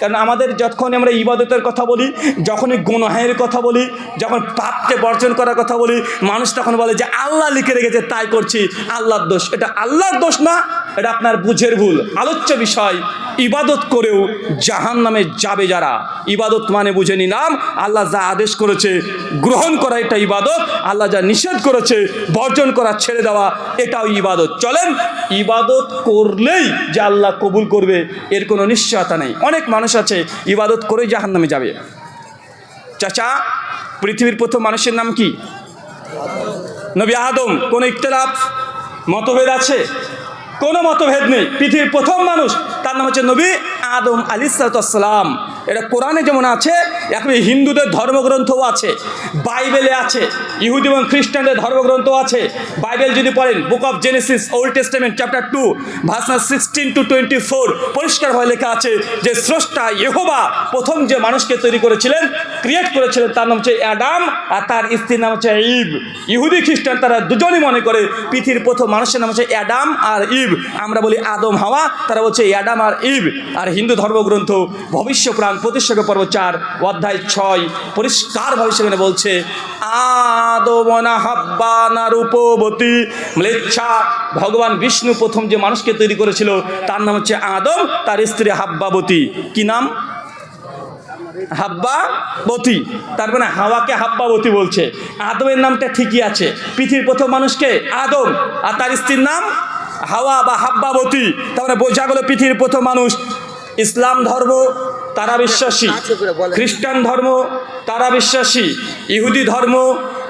[SPEAKER 1] কারণ আমাদের যখনই আমরা ইবাদতের কথা বলি, যখনই গুনাহের কথা বলি, যখন পাপকে বর্জন করার কথা বলি, মানুষ তখন বলে যে আল্লাহ লিখে রেখেছে তাই করছি, আল্লাহর দোষ। এটা আল্লাহর দোষ না, এটা আপনার বুঝের ভুল। আলোচ্য বিষয়, ইবাদত করেও জাহান্নামে যাবে যারা। ইবাদত মানে বুঝে নিলাম আল্লাহ যা আদেশ করেছে গ্রহণ করা এটা ইবাদত, আল্লাহ যা নিষেধ করেছে বর্জন করা ছেড়ে দেওয়া এটাও ইবাদত। চলেন, ইবাদত করলেই যে আল্লাহ কবুল করবে এর কোনো নিশ্চয়তা নেই। অনেক মানুষ আছে ইবাদত করেই জাহান্নামে যাবে। চাচা, পৃথিবীর প্রথম মানুষের নাম কি? নবী আদম। কোনো ইখতিলাফ মতভেদ আছে? কোনো মতভেদ নেই। পৃথিবীর প্রথম মানুষ তার নাম হচ্ছে নবী আদম আলাইহিসসালাম। এটা কোরআনে যেমন আছে, এখন হিন্দুদের ধর্মগ্রন্থও আছে, বাইবেলে আছে, ইহুদি এবং খ্রিস্টানদের ধর্মগ্রন্থ আছে। বাইবেল যদি পড়েন, book of Genesis, old testament chapter 2 verse 16 to 24 পরিষ্কারভাবে লেখা আছে যে স্রষ্টা ইয়েহোবা প্রথম যে মানুষকে তৈরি করেছিলেন, ক্রিয়েট করেছিলেন, তার নাম হচ্ছে অ্যাডাম আর তার স্ত্রীর নাম হচ্ছে ইভ। ইহুদি খ্রিস্টান তারা দুজনই মনে করে পৃথিবীর প্রথম মানুষের নাম হচ্ছে অ্যাডাম আর ইভ। আমরা বলি আদম হাওয়া, তারা বলছে অ্যাডাম আর ইভ। আর হিন্দু ধর্মগ্রন্থ ভবিষ্যপুরাণ প্রতিষ্ঠা পর্ব 4 অধ্যায় 6 পরিষ্কারভাবে সেখানে বলছে আদমনা হাব্বা না রূপবতী ম্লেচ্ছা। ভগবান বিষ্ণু প্রথম যে মানুষকে তৈরি করেছিল তার নাম হচ্ছে আদম, তার স্ত্রী হাব্বাবতী। কি নাম? হাব্বাবতী। তার মানে হাওয়াকে হাব্বাবতী বলছে। আদমের নামটা ঠিকই আছে। পৃথিবীর প্রথম মানুষকে আদম আর তার স্ত্রীর নাম হাওয়া বা হাব্বাবতী। তারপরে বোঝা গেল পৃথিবীর প্রথম মানুষ। ইসলাম ধর্ম তারা বিশ্বাসী, খ্রিস্টান ধর্ম তারা বিশ্বাসী, ইহুদি ধর্ম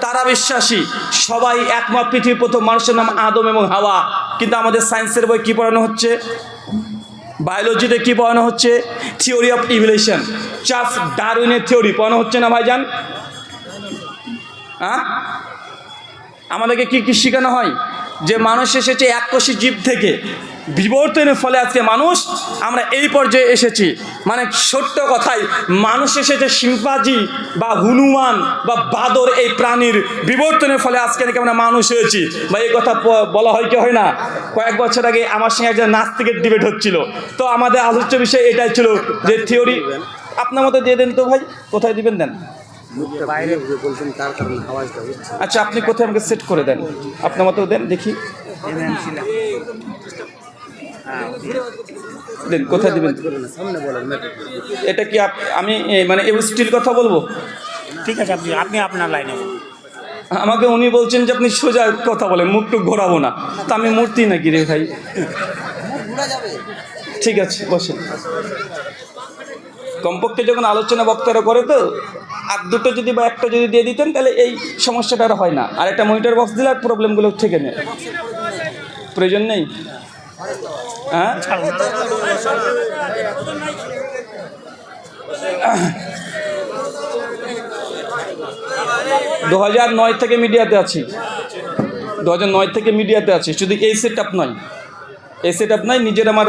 [SPEAKER 1] তারা বিশ্বাসী, সবাই একমত পৃথিবীর প্রথম মানুষের নাম আদম এবং হাওয়া। কিন্তু আমাদের সায়েন্সের বই কী পড়ানো হচ্ছে? বায়োলজিতে কী পড়ানো হচ্ছে? থিওরি অফ ইভলিউশন, চার্লস ডারউইনের থিওরি পড়ানো হচ্ছে না ভাইজান? হ্যাঁ, আমাদেরকে কি কি শেখানো হয়? যে মানুষ এসেছে এককোষী জীব থেকে, বিবর্তনের ফলে আজকে মানুষ আমরা এই পর্যায়ে এসেছি। মানে ছোট্ট কথায় মানুষ এসেছে শিম্পাঞ্জি বা হনুমান বা বাদর এই প্রাণীর বিবর্তনের ফলে আজকে নাকি আমরা মানুষ হয়েছি। বা এই কথা বলা হয় কি হয় না? কয়েক বছর আগে আমার সঙ্গে একজন নাস্তিকের ডিবেট হচ্ছিল, তো আমাদের আলোচ্য বিষয় এটাই ছিল যে থিওরি। আপনার মতো দিয়ে দেন তো ভাই, কোথায় দিবেন দেন। আচ্ছা, আপনি কোথায় আমাকে সেট করে দেন, আপনার মতো দেন দেখি, দেন কোথায় দিবেন। এটা কি আমি মানে স্টিল কথা বলবো?
[SPEAKER 2] ঠিক আছে, আপনি আপনার লাইনে
[SPEAKER 1] আমাকে উনি বলছেন যে আপনি সোজা কথা বলেন, মুখটুক ঘোরাবো না। তা আমি মূর্তি নাকি রে ভাই? ঠিক আছে, বসেন। কমপক্ষে যখন আলোচনা বক্তারা করে তো আর দুটো যদি বা একটা যদি দিয়ে দিতেন তাহলে এই সমস্যাটা আর হয় না। আর একটা মনিটর বক্স দিলে আর প্রবলেমগুলো থেকে নেয়, প্রয়োজন নেই। হ্যাঁ, 2009 থেকে মিডিয়াতে আছি, 2009 থেকে মিডিয়াতে আছি। শুধু এই সেট আপ নয়, এই সেট আপ নয়, নিজের আমার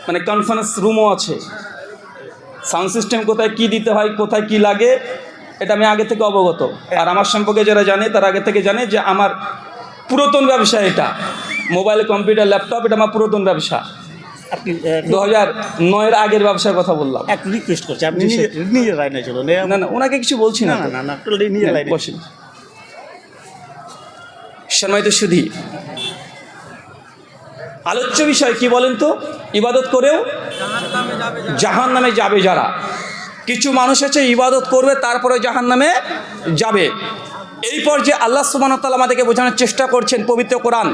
[SPEAKER 1] মানে কনফারেন্স রুমও আছে। সাউন্ড সিস্টেম কোথায় কী দিতে হয়, কোথায় কী লাগে, এটা আমি আগে থেকে অবগত। আর আমার সম্পর্কে যারা জানে তারা আগে থেকে জানে যে আমার পুরাতন ব্যবসা এটা, মোবাইল, কম্পিউটার, ল্যাপটপ, এটা আমার পুরাতন ব্যবসা।
[SPEAKER 2] আপনি
[SPEAKER 1] 2009-এর আগের ব্যবসার কথা বললাম।
[SPEAKER 2] একটু রিকোয়েস্ট করছি, আপনি নিজের লাইনে চলুন।
[SPEAKER 1] না না, ওনাকে কিছু বলছি না,
[SPEAKER 2] না না, নিজের লাইনে
[SPEAKER 1] বসেন। সম্মানিত সুধী, আলোচ্য বিষয় কি বলেন তো? ইবাদত করেও জাহান্নামে যাবে যারা। কিছু মানুষ আছে ইবাদত করবে তারপরে জাহান্নামে যাবে। এই পর্যায়ে আল্লাহ সুবহানাহু ওয়া তাআলা আমাদেরকে বোঝানোর চেষ্টা করছেন পবিত্র কোরআন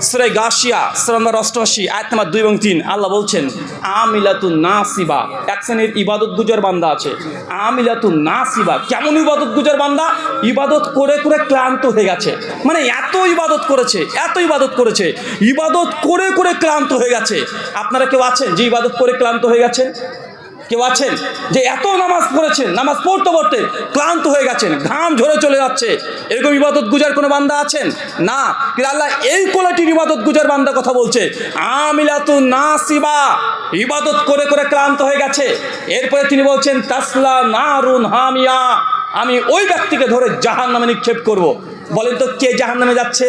[SPEAKER 1] সূরা গাশিয়া সূরা নম্বর 88 আয়াত নম্বর 2 এবং 3। আল্লাহ বলছেন আমিলাতুন নাসিবা, এক শ্রেণীর ইবাদত গুজার বান্দা আছে। আমিলাতুন নাসিবা, কেমন ইবাদত গুজার বান্দা? ইবাদত করে করে ক্লান্ত হয়ে গেছে। মানে এত ইবাদত করেছে, এত ইবাদত করেছে, ইবাদত করে করে ক্লান্ত হয়ে গেছে। আপনারা কেউ আছেন যে ইবাদত করে ক্লান্ত হয়ে গেছেন? কেউ আছেন যে এত নামাজ পড়েছেন, নামাজ পড়তে পড়তে ক্লান্ত হয়ে গেছেন, ঘাম ঝরে চলে যাচ্ছে, এরকম ইবাদত গুজার কোনো বান্দা আছেন? না। কিন্তু আল্লাহ এই কোয়ালিটির ইবাদত গুজার বান্দা কথা বলছে, আমিলাতুন নাসিবা, ইবাদত করে করে ক্লান্ত হয়ে গেছে। এরপরে তিনি বলছেন তাসলা নারুন হামিয়া, আমি ওই ব্যক্তিকে ধরে জাহান্নামে নিক্ষেপ করব। বলেন তো কে জাহান্নামে যাচ্ছে?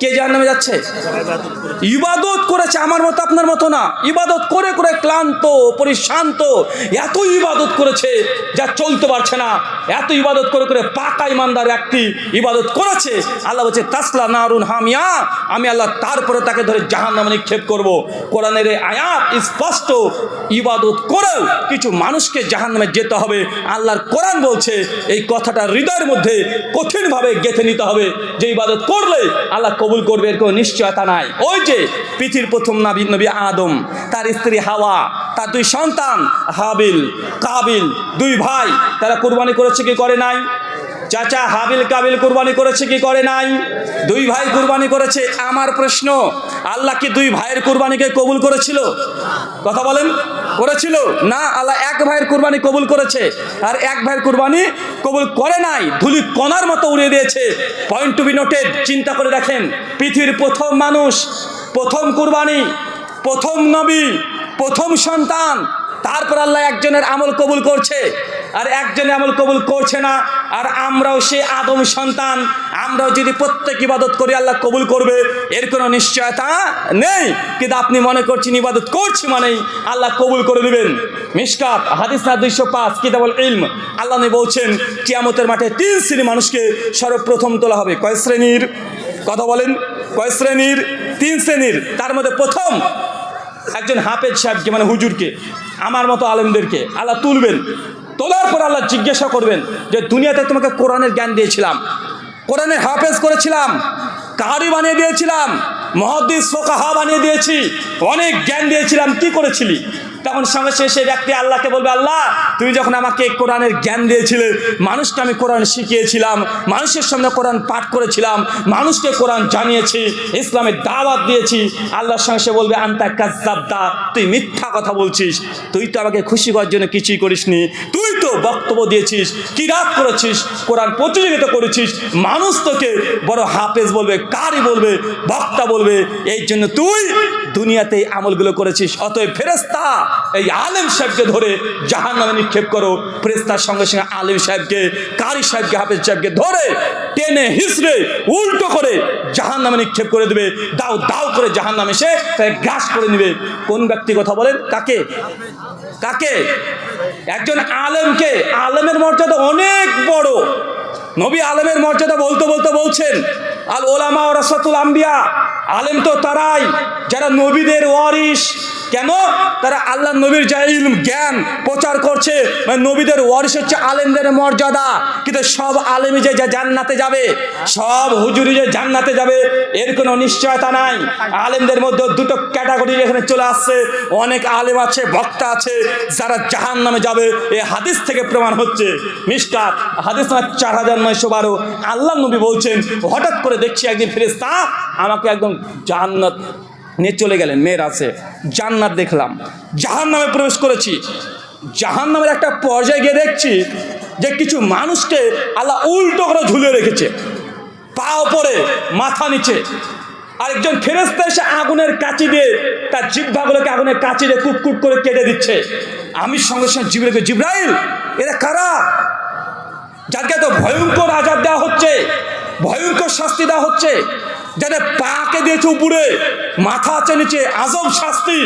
[SPEAKER 1] কে জাহান্নামে যাচ্ছে? ইবাদত করেছে, আমার মতো আপনার মতো না। ইবাদত করে করে ক্লান্ত পরিশ্রান্ত, এত ইবাদত করেছে যা চলতে পারছে না। এত ইবাদত করে করে পাকা ইমানদার ব্যক্তি ইবাদত করেছে। আল্লাহ বলছে তাসলা নারুন হামিয়া, আমি আল্লাহ তারপরে তাকে ধরে জাহান্নামে নিক্ষেপ করব। কোরআনের এই আয়াত স্পষ্ট, ইবাদত করেও কিছু মানুষকে জাহান্নামে যেতে হবে। আল্লাহর কোরআন বলছে এই কথাটা হৃদয়ের মধ্যে কঠিনভাবে গেঁথে নিতে হবে যে ইবাদত করলে আল্লাহ কবুল করবে, এর কোনো নিশ্চয়তা নাই। ওই যে পৃথিবীর প্রথম নবী আদম, তার স্ত্রী হাওয়া, তার দুই সন্তান হাবিল কাবিল, দুই ভাই, তারা কুরবানি করেছে কি করে নাই? চাচা হাবিল কাবিল কুরবানি করেছে কি করে নাই? দুই ভাই কুরবানি করেছে। আমার প্রশ্ন, আল্লাহ কি দুই ভাইয়ের কুরবানিকে কবুল করেছিল? কথা বলেন, করেছিল না? আল্লাহ এক ভাইয়ের কুরবানি কবুল করেছে, আর এক ভাইয়ের কুরবানি কবুল করে নাই। ধুলি কণার মতো উড়িয়ে দিয়েছে। Point to be noted. চিন্তা করে দেখেন, পৃথিবীর প্রথম মানুষ, প্রথম কুরবানি, প্রথম নবী, প্রথম সন্তান, তারপর আল্লাহ একজনের আমল কবুল করছে আর একজনের আমল কবুল করছে না। আর আমরাও সে আদম সন্তান, আমরাও যদি প্রত্যেক ইবাদত করি আল্লাহ কবুল করবে, এর কোনো নিশ্চয়তা নেই। কিন্তু আপনি মনে করছেন ইবাদত করছি মানেই আল্লাহ কবুল করে নেবেন। মিশকাত হাদিস না 205 কিতাবুল ইলম, আল্লাহ নবী বলছেন কিয়ামতের মাঠে 3 শ্রেণীর মানুষকে সর্বপ্রথম তোলা হবে। কয় শ্রেণীর? কথা বলেন, কয় শ্রেণীর? 3 শ্রেণীর। তার মধ্যে প্রথম একজন হাফেজ সাহেবকে, মানে হুজুরকে, আমার মতো আলেমদেরকে আল্লাহ তুলবেন। তোলার পর আল্লাহ জিজ্ঞাসা করবেন যে দুনিয়াতে তোমাকে কোরআনের জ্ঞান দিয়েছিলাম, কোরআনের হাফেজ করেছিলাম, কারি বানিয়ে দিয়েছিলাম, মুহাদ্দিস ফুকাহা বানিয়ে দিয়েছি, অনেক জ্ঞান দিয়েছিলাম, কি করেছিলি? তখন সঙ্গে সে ব্যক্তি আল্লাহকে বলবে, আল্লাহ তুমি যখন আমাকে কোরআনের জ্ঞান দিয়েছিলে, মানুষকে আমি কোরআন শিখিয়েছিলাম, মানুষের সামনে কোরআন পাঠ করেছিলাম, মানুষকে কোরআন জানিয়েছি, ইসলামের দাওয়াত দিয়েছি। আল্লাহর সঙ্গে সে বলবে আনতা কাজ্জাবতা, তুই মিথ্যা কথা বলছিস, তুই তো আমাকে খুশি করার জন্য কিছুই করিসনি, তুই তো বক্তব্য দিয়েছিস, কিরাত করেছিস, কোরআন প্রতিযোগিতা করেছিস, মানুষ তোকে বড় হাফেজ বলবে, কারি বলবে, বক্তা বলবে, এই জন্য তুই দুনিয়াতে এই আমলগুলো করেছিস। অতএব ফেরেশতা এই আলেম সাহেবকে ধরে জাহান্নামে নিক্ষেপ করো। ফেরেশতার সঙ্গে সঙ্গে আলেম সাহেবকে, কারি সাহেবকে, হাফেজ সাহেবকে ধরে টেনে হিসড়ে উল্টো করে জাহান্নামে নিক্ষেপ করে দেবে। দাও দাও করে জাহান্নামে সে তাকে গ্রাস করে নেবে। কোন ব্যক্তি কথা বলেন? কাকে? কাকে? একজন আলেমকে। আলেমের মর্যাদা অনেক বড়। নবী আলেমের মর্যাদা বলতে বলতে বলছেন আল ওলামা ওয়ারাসাতুল আম্বিয়া, আলেম তো তারাই যারা নবীদের ওয়ারিস। কেন? তারা আল্লাহ নবীর যা ইলম জ্ঞান প্রচার করছে, মানে নবীদের ওয়ারিস হচ্ছে আলেমদের মর্যাদা। কিন্তু সব আলেমই যে জান্নাতে যাবে, সব হুজুরি যে জান্নাতে যাবে, এর কোনো নিশ্চয়তা নাই। আলেমদের মধ্যে দুটো ক্যাটাগরি এখানে চলে আসছে। অনেক আলেম আছে, বক্তা আছে, যারা জাহান্নামে যাবে। এই হাদিস থেকে প্রমাণ হচ্ছে। মিশকাত হাদিস না 4912, আল্লাহ নবী বলছেন হঠাৎ করে দেখছি একদিন ফেরেশতা আমাকে একদম জান্নাত নিয়ে চলে গেলেন। মেয়ের আছে, জান্নাত দেখলাম, জাহান্নামে প্রবেশ করেছি। জাহান্নামের একটা পর্যায়ে গিয়ে দেখছি যে কিছু মানুষকে আল্লাহ উল্টো করে ঝুলিয়ে রেখেছে, পা উপরে মাথা নিচে। আরেকজন ফেরেশতা এসে আগুনের কাঁচি দিয়ে তার জিহ্বাগুলোকে আগুনের কাঁচি দিয়ে কুটকুট করে কেটে দিচ্ছে। আমি সঙ্গে সঙ্গে জিবরাইলকে, জিবরাইল এরা কারা যাদেরকে এত ভয়ঙ্কর আযাব দেওয়া হচ্ছে, ভয়ঙ্কর শাস্তি দেওয়া হচ্ছে, যাদের পাকে দিয়েছে উপরে, মাথা আছে নিচে, আজব শাস্তি,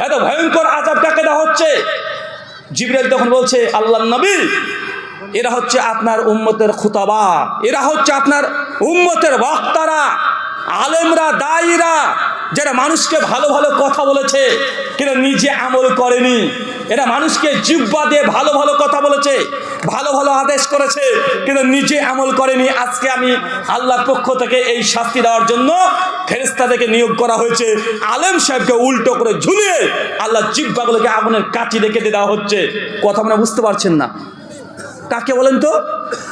[SPEAKER 1] এত ভয়ঙ্কর আযাব কাকে দেওয়া হচ্ছে? জিবরাইল তখন বলছে আল্লাহর নবী এরা হচ্ছে আপনার উম্মতের খুতাবা, এরা হচ্ছে আপনার উম্মতের বক্তারা, আলেমরা, দায়ীরা, যারা মানুষকে ভালো ভালো কথা বলেছে কিন্তু নিজে আমল করেনি। এরা মানুষকে জিহ্বা দিয়ে ভালো ভালো কথা বলেছে, ভালো ভালো আদেশ করেছে কিন্তু নিজে আমল করেনি। আজকে আমি আল্লাহর পক্ষ থেকে এই শাস্তি দেওয়ার জন্য ফেরেশতাদেরকে নিয়োগ করা হয়েছে। আলেম সাহেবকে উল্টো করে ঝুলিয়ে আল্লাহ জিহ্বাগুলোকে আগুনের কাঠি দিয়ে কেটে দেওয়া হচ্ছে। কথা মানে বুঝতে পারছেন না? কাকে বলেন তো?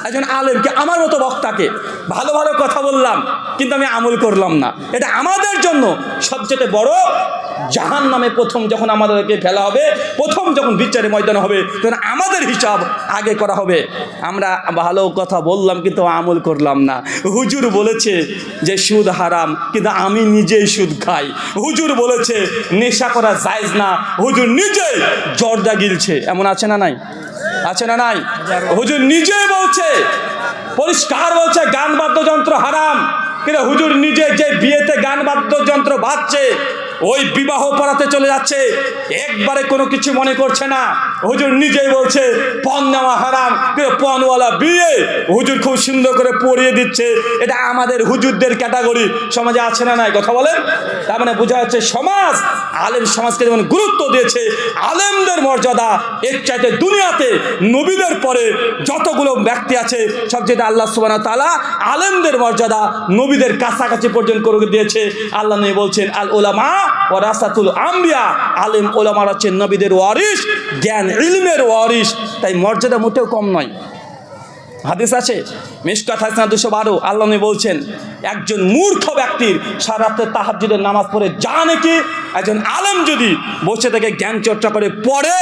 [SPEAKER 1] একজন আলেমকে, আমার মতো বক্তাকে ভালো ভালো কথা বললাম কিন্তু আমি আমল করলাম না। এটা আমাদের জন্য সবচেয়ে বড় জাহান্নামে। প্রথম যখন আমাদেরকে ফেলা হবে, প্রথম যখন বিচারে ময়দান হবে, তখন আমাদের হিসাব আগে করা হবে। আমরা ভালো কথা বললাম কিন্তু আমল করলাম না। হুজুর বলেছে যে সুদ হারাম কিন্তু আমি নিজেই সুদ খাই। হুজুর বলেছে নেশা করা জায়েজ না, হুজুর নিজেই জর্দা গিলছে। এমন আছে না নাই? আছে না নাই? হুজুর নিজেই বলছে, পরিষ্কার বলছে গান বাদ্যযন্ত্র হারাম, কিন্তু হুজুর নিজে যে বিয়েতে গান বাদ্যযন্ত্র বাজছে ওই বিবাহ পড়াতে চলে যাচ্ছে, একবারে কোনো কিছু মনে করছে না। হুজুর নিজেই বলছে পণ নেওয়া হারাম, কিন্তু পণওয়ালা বিয়ে হুজুর খুব সুন্দর করে পড়িয়ে দিচ্ছে। এটা আমাদের হুজুরদের ক্যাটাগরি সমাজে আছে না নাই কথা বলেন? তার মানে বোঝা যাচ্ছে সমাজ আলেম সমাজকে যেমন গুরুত্ব দিয়েছে, আলেমদের মর্যাদা এর চাইতে দুনিয়াতে নবীদের পরে যতগুলো ব্যক্তি আছে সবচেয়ে আল্লাহ সুবহানাহু ওয়া তাআলা আলেমদের মর্যাদা নবীদের কাছাকাছি পর্যন্ত করে দিয়েছে। আল্লাহ নবী বলছেন আল উলামা ওয়ারাসাতুল আম্বিয়া, আলেম ওলামারা হচ্ছেন নবীদের ওয়ারিস, জ্ঞান ইলমের ওয়ারিস, তাই মর্যাদা মোটেও কম নয়। হাদিস আছে মিশকাত হাদিস 212, আল্লাহ নবী বলছেন একজন মূর্খ ব্যক্তির সারা রাতে তাহাজ্জুদের নামাজ পড়ে যা নাকি একজন আলেম যদি বসে থেকে জ্ঞান চর্চা করে পড়ে,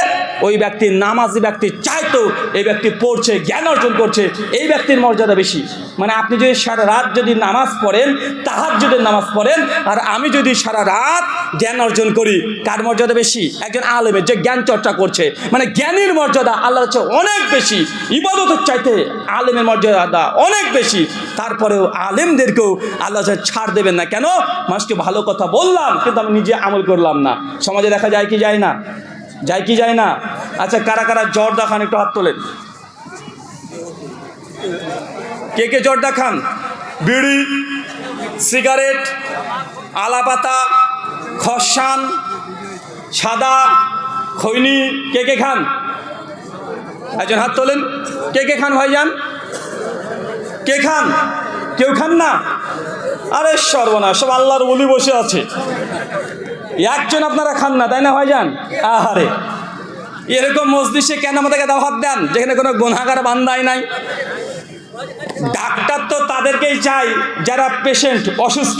[SPEAKER 1] ওই ব্যক্তি নামাজি ব্যক্তি চাইতো এই ব্যক্তি পড়ছে জ্ঞান অর্জন করছে, এই ব্যক্তির মর্যাদা বেশি। মানে আপনি যদি সারা রাত যদি নামাজ পড়েন, তাহাজ্জুদের নামাজ পড়েন, আর আমি যদি সারা রাত জ্ঞান অর্জন করি, কার মর্যাদা বেশি? একজন আলেমের যে জ্ঞান চর্চা করছে, মানে জ্ঞানীর মর্যাদা আল্লাহর চেয়ে অনেক বেশি, ইবাদতের চাইতে আলেমের মর্যাদা অনেক বেশি। তারপরেও আলেমদেরকেও আল্লাহ ছাড় দেবেন না। কেন? মানুষকে ভালো কথা বললাম কিন্তু আমি নিজে আমল করলাম না। সমাজে দেখা যায় কি যায় না? যায় কি যায় না? আচ্ছা, কারা কারা জর্দা খান একটু হাত তোলেন। কে কে জর্দা খান? বিড়ি, সিগারেট, আলাপাতা, খসান, সাদা, খৈনি, কে কে খান? একজন হাত তোলেন। কে কে খান ভাইজান? কে খান? কেউ খান না? আরে সর্বনাশ, সব আল্লাহর ওলি বসে আছে, একজন আপনারা খান না, তাই না ভাইজান? আহারে, এরকম মজলিসে কেন আমাদেরকে দাওয়াত দেন যেখানে কোনো গুনাহগার বান্দাই নাই? ডাক্তার তো তাদেরকেই চাই যারা পেশেন্ট, অসুস্থ।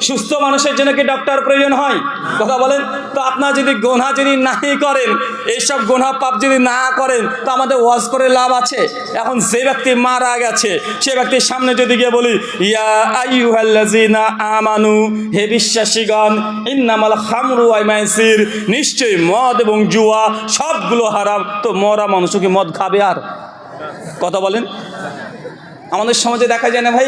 [SPEAKER 1] সুস্থ মানুষের জন্য কি ডক্টর প্রয়োজন হয়? কথা বলেন তো। আপনারা যদি গোনা যদি নাই করেন, এইসব গোনা পাপ যদি না করেন, তো আমাদের ওয়াজ করে লাভ আছে? এখন যে ব্যক্তি মারা গেছে সে ব্যক্তির সামনে যদি গিয়ে বলি ইয়া আইয়ুহাল্লাযিনা আমানু, হে বিশ্বাসীগণ, ইন্নামাল খামরু ওয়াল মাইসির, নিশ্চয়ই মদ এবং জুয়া সবগুলো হারাম, তো মরা মানুষও কি মদ খাবে? আর কথা বলেন। আমাদের সমাজে দেখা যায় না ভাই,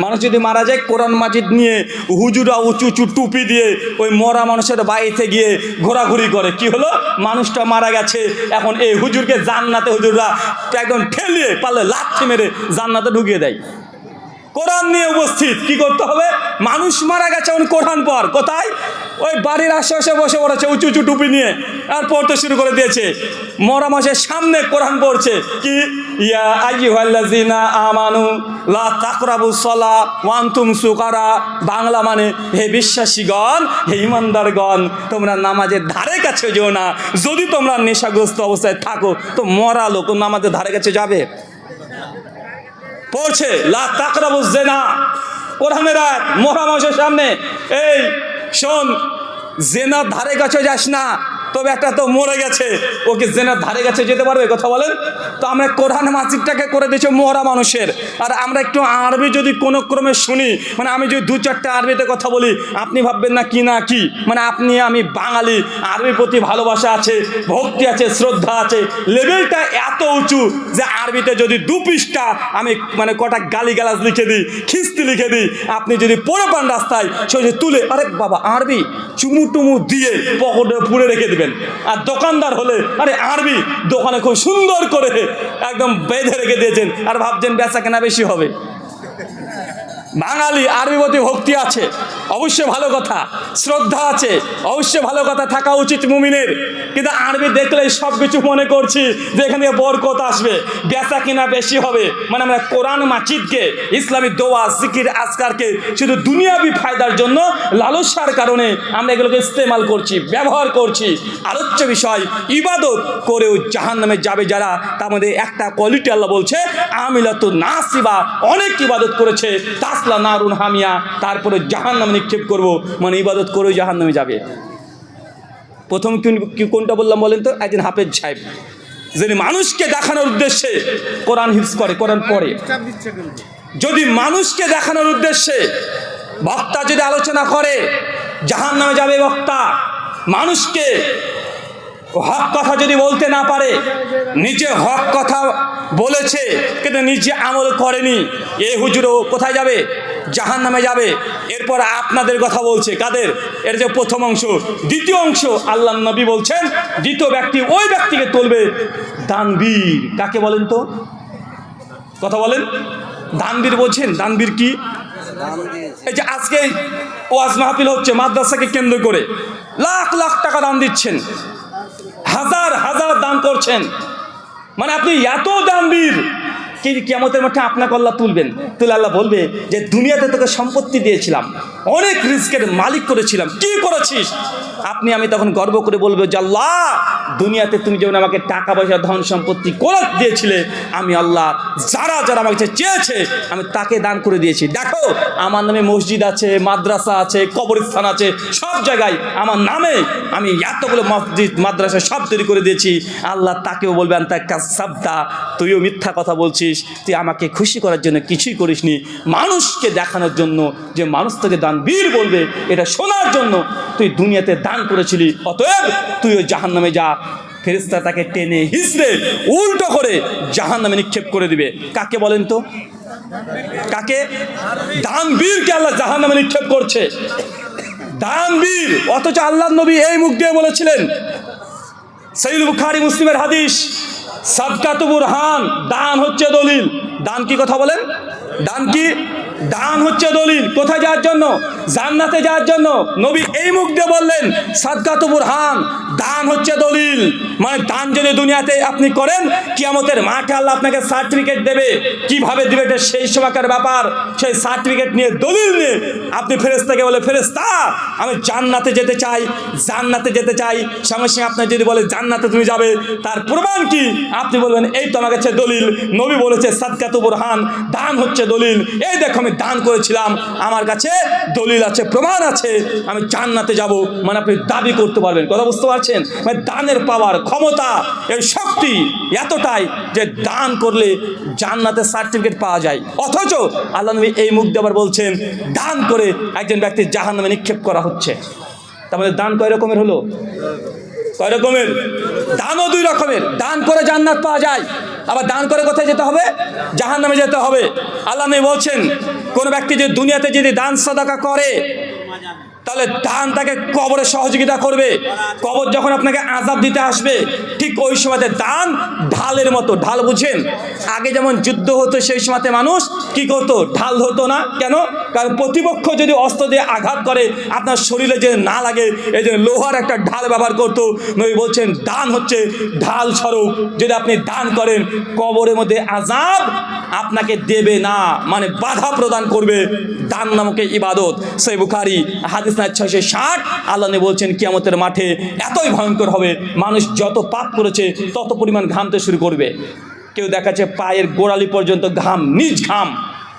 [SPEAKER 1] মানুষ যদি মারা যায় কোরআন মাজিদ নিয়ে হুজুরা উঁচু উঁচু টুপি দিয়ে ওই মরা মানুষের বাড়িতে গিয়ে ঘোরাঘুরি করে। কি হলো? মানুষটা মারা গেছে, এখন এই হুজুরকে জান্নাতে হুজুররা একদম ঠেলিয়ে পারলে লাথি মেরে জান্নাতে ঢুকিয়ে দেয়। কোরআন নিয়ে উপস্থিত, কি করতে হবে? মানুষ মারা গেছে, এখন কোরআন পড়। কোথায়? ওই বাড়ির আশেপাশে বসে পড়েছে উঁচু উঁচু টুপি নিয়ে, আর পড়তে শুরু করে দিয়েছে। মরা মাসের সামনে কোরআন পড়ছে কি? ইয়া আইয়ুহাল্লাযিনা আমানু লা তাকরাবুস সালাহ ওয়া আনতুম সুকারা, বাংলা মানে হে বিশ্বাসীগণ, হে ঈমানদারগণ, তোমরা নামাজের ধারে কাছে যেও না। যদি তোমরা নেশাগ্রস্ত অবস্থায় থাকো, তো মরা লোক নামাজের ধারে কাছে যাবে? পড়ছে লা তাকরাবুজ জিনা, কোরআনের আয়াত, মরা মানুষের সামনে। এই শোন, জেনার ধারে কাছে যাস না, তবে একটা তো মরে গেছে, ওকে জেনার ধারে কাছে যেতে পারবে? কথা বলেন তো। আমরা কোরআন মাজিদটাকে করে দিয়েছি মরা মানুষের, আর আমরা একটু আরবি যদি কোনো ক্রমে শুনি, মানে আমি যদি 2-4টা আরবিতে কথা বলি, আপনি ভাববেন না কি না কি, মানে আপনি আমি বাঙালি, আরবির প্রতি ভালোবাসা আছে, ভক্তি আছে, শ্রদ্ধা আছে, লেভেলটা এত উঁচু যে আরবিতে যদি 2 পৃষ্ঠা আমি মানে কটা গালিগালাজ লিখে দিই, খিস্তি লিখে দিই, আপনি যদি পড়ে পান রাস্তায় সে তুলে আরে বাবা আরবি চুমু টুমু দিয়ে পকেটে পুড়ে রেখে দেবেন। আর দোকানদার হলে আরে আরবি, দোকানে খুব সুন্দর করে একদম বেঁধে রেখে দিয়েছেন, আর ভাবছেন বেচা কেনা বেশি হবে। বাঙালি আরবি প্রতি ভক্তি আছে, অবশ্যই ভালো কথা, শ্রদ্ধা আছে, অবশ্যই ভালো কথা থাকা উচিত মুমিনের। কিন্তু আরবি দেখলেই সব কিছু মনে করছি যে এখান থেকে বরকত আসবে, বেচা কিনা বেশি হবে। মানে আমরা কোরআন মাজিদকে, ইসলামী দোয়া জিকির আজকারকে শুধু দুনিয়াবি ফায়দার জন্য লালসার কারণে আমরা এগুলোকে ইস্তেমাল করছি, ব্যবহার করছি। আলোচ্য বিষয় ইবাদত করেও জাহান্নামে যাবে যারা, তার মধ্যে একটা কোয়ালিটি আল্লাহ বলছে আমিলাতুন নাসিবা, অনেক ইবাদত করেছে তাসলা নারুন হামিয়া, তারপরে জাহান্নামে নিক্ষেপ করব, মানে ইবাদত করেও জাহান্নামে যাবে। প্রথম কোনটা বললাম বলেন তো? একজন হাফেজ সাহেব যিনি মানুষকে দেখানোর উদ্দেশ্যে কোরআন হিফজ করে, কোরআন পড়ে। যদি মানুষকে দেখানোর উদ্দেশ্যে বক্তা যদি আলোচনা করে, জাহান্নামে যাবে বক্তা। মানুষকে হক কথা যদি বলতে না পারে, নিজে হক কথা বলেছে কিন্তু নিজে আমল করেনি, এ হুজুরও কোথায় যাবে? জাহান্নামে যাবে। এরপর আপনাদের কথা বলছে, কাদের? এর যে প্রথম অংশ। দ্বিতীয় অংশ আল্লাহর নবী বলছেন দ্বিতীয় ব্যক্তি ওই ব্যক্তিকে তুলবে দানবীর। কাকে বলেন তো? কথা বলেন। দানবীর বলছেন, দানবীর কি? এই যে আজকে ওয়াজ মাহফিল হচ্ছে মাদ্রাসাকে কেন্দ্র করে, লাখ লাখ টাকা দান দিচ্ছেন, হাজার হাজার দান করছেন, মানে আপনি এত দানবীর কি কিয়ামতের মাঠে আপনাকে আল্লাহ তুলবেন। তুলে আল্লাহ বলবে যে দুনিয়াতে তোকে সম্পত্তি দিয়েছিলাম, অনেক রিস্কের মালিক করেছিলাম, কি করেছিস? আমি তখন গর্ব করে বলবো যে আল্লাহ, দুনিয়াতে তুমি যেমন আমাকে টাকা পয়সা ধন সম্পত্তি করে দিয়েছিলে, আমি আল্লাহ যারা যারা আমাকে চেয়েছে আমি তাকে দান করে দিয়েছি। দেখো আমার নামে মসজিদ আছে, মাদ্রাসা আছে, কবরস্থান আছে, সব জায়গায় আমার নামে আমি এতগুলো মসজিদ মাদ্রাসা সব তৈরি করে দিয়েছি। আল্লাহ তাকেও বলবেন তা কাসাবদা, তুইও মিথ্যা কথা বলছিস, তুই আমাকে খুশি করার জন্য কিছুই করিসনি, মানুষকে দেখানোর জন্য যে মানুষ তোকে দানবীর বলবে এটা শোনার জন্য তুই দুনিয়াতে দান করেছিলি, অতএব তুইও জাহান্নামে যা। ফেরেশতা তাকে টেনে হিঁচড়ে উল্টো করে জাহান্নামে নিক্ষেপ করে দিবে। কাকে বলেন তো? কাকে? দানবীরকে আল্লাহ জাহান্নামে নিক্ষেপ করছে। দানবীর, অথচ আল্লাহর নবী এই মুখ দিয়ে বলেছিলেন, সহিহ বুখারী মুসলিমের হাদিস, সাদকাতু বুরহান, দান হচ্ছে দলিল। দান কি? কথা বলেন। দান কি? দান হচ্ছে দলিল। কোথায় যাওয়ার জন্য? জান্নাতে যাওয়ার জন্য। নবী এই মুখ দিয়ে বললেন সাদকাতু বুরহান, দান হচ্ছে দলিল। মানে দান যদি দুনিয়াতে আপনি করেন, কিয়ামতের মাঠে আল্লাহ আপনাকে সার্টিফিকেট দেবে। কিভাবে দিবে এটা সেই সময়কার ব্যাপার। সেই সার্টিফিকেট নিয়ে, দলিল নিয়ে আপনি ফেরেশতাকে বলে, ফেরেশতা আমি জান্নাতে যেতে চাই, জান্নাতে যেতে চাই। সঙ্গে সঙ্গে আপনার যদি বলে জান্নাতে তুমি যাবে, তার প্রমাণ কি? আপনি বলবেন এই তো আমার কাছে দলিল, নবী বলেছে সাদকাতু বুরহান, দান হচ্ছে দলিল। এই দেখো আমি দান করেছিলাম, আমার কাছে দলিল আছে, প্রমাণ আছে, আমি জান্নাতে যাব। মানে আপনি দাবি করতে পারবেন। কথা বুঝতে পারছেন? মানে দানের পাওয়ার, ক্ষমতা, এর শক্তি এতটাই যে দান করলে জান্নাতের সার্টিফিকেট পাওয়া যায়। অথচ আল্লাহ নবী এই মুখ দিয়ে আবার বলছেন দান করে একজন ব্যক্তির জাহান্নামে নিক্ষেপ করা হচ্ছে। তার মানে দান কয় রকমের হলো? কয় রকমের? দানও দুই রকমের। দান করে জান্নাত পাওয়া যায়, আবার দান করে কোথায় যেতে হবে? জাহান্নামে যেতে হবে। আল্লাহ নবী বলছেন কোন ব্যক্তি যদি দুনিয়াতে যদি দান সাদাকা করে, তাহলে দান তাকে কবরে সহযোগিতা করবে। কবর যখন আপনাকে আযাব দিতে আসবে, ঠিক ওই সময়তে দান ঢালের মতো। ঢাল বুঝেন? আগে যেমন যুদ্ধ হতো সেই সময়তে মানুষ কি করতো? ঢাল হতো না কেন? কারণ প্রতিপক্ষ যদি অস্ত্র দিয়ে আঘাত করে আপনার শরীরে যে না লাগে, এই জন্য লোহার একটা ঢাল ব্যবহার করতো। নবী বলছেন দান হচ্ছে ঢাল স্বরূপ। যদি আপনি দান করেন, কবরের মধ্যে আযাব আপনাকে দেবে না, মানে বাধা প্রদান করবে। দান নামক ইবাদত। সহিহ বুখারী হাদিস 660। আল্লাহ নবী বলছেন কিয়ামতের মাঠে এতই ভয়ঙ্কর হবে, মানুষ যত পাপ করেছে তত পরিমাণ ঘামতে শুরু করবে। কেউ দেখাচ্ছে পায়ের গোড়ালি পর্যন্ত ঘাম, নিজ ঘাম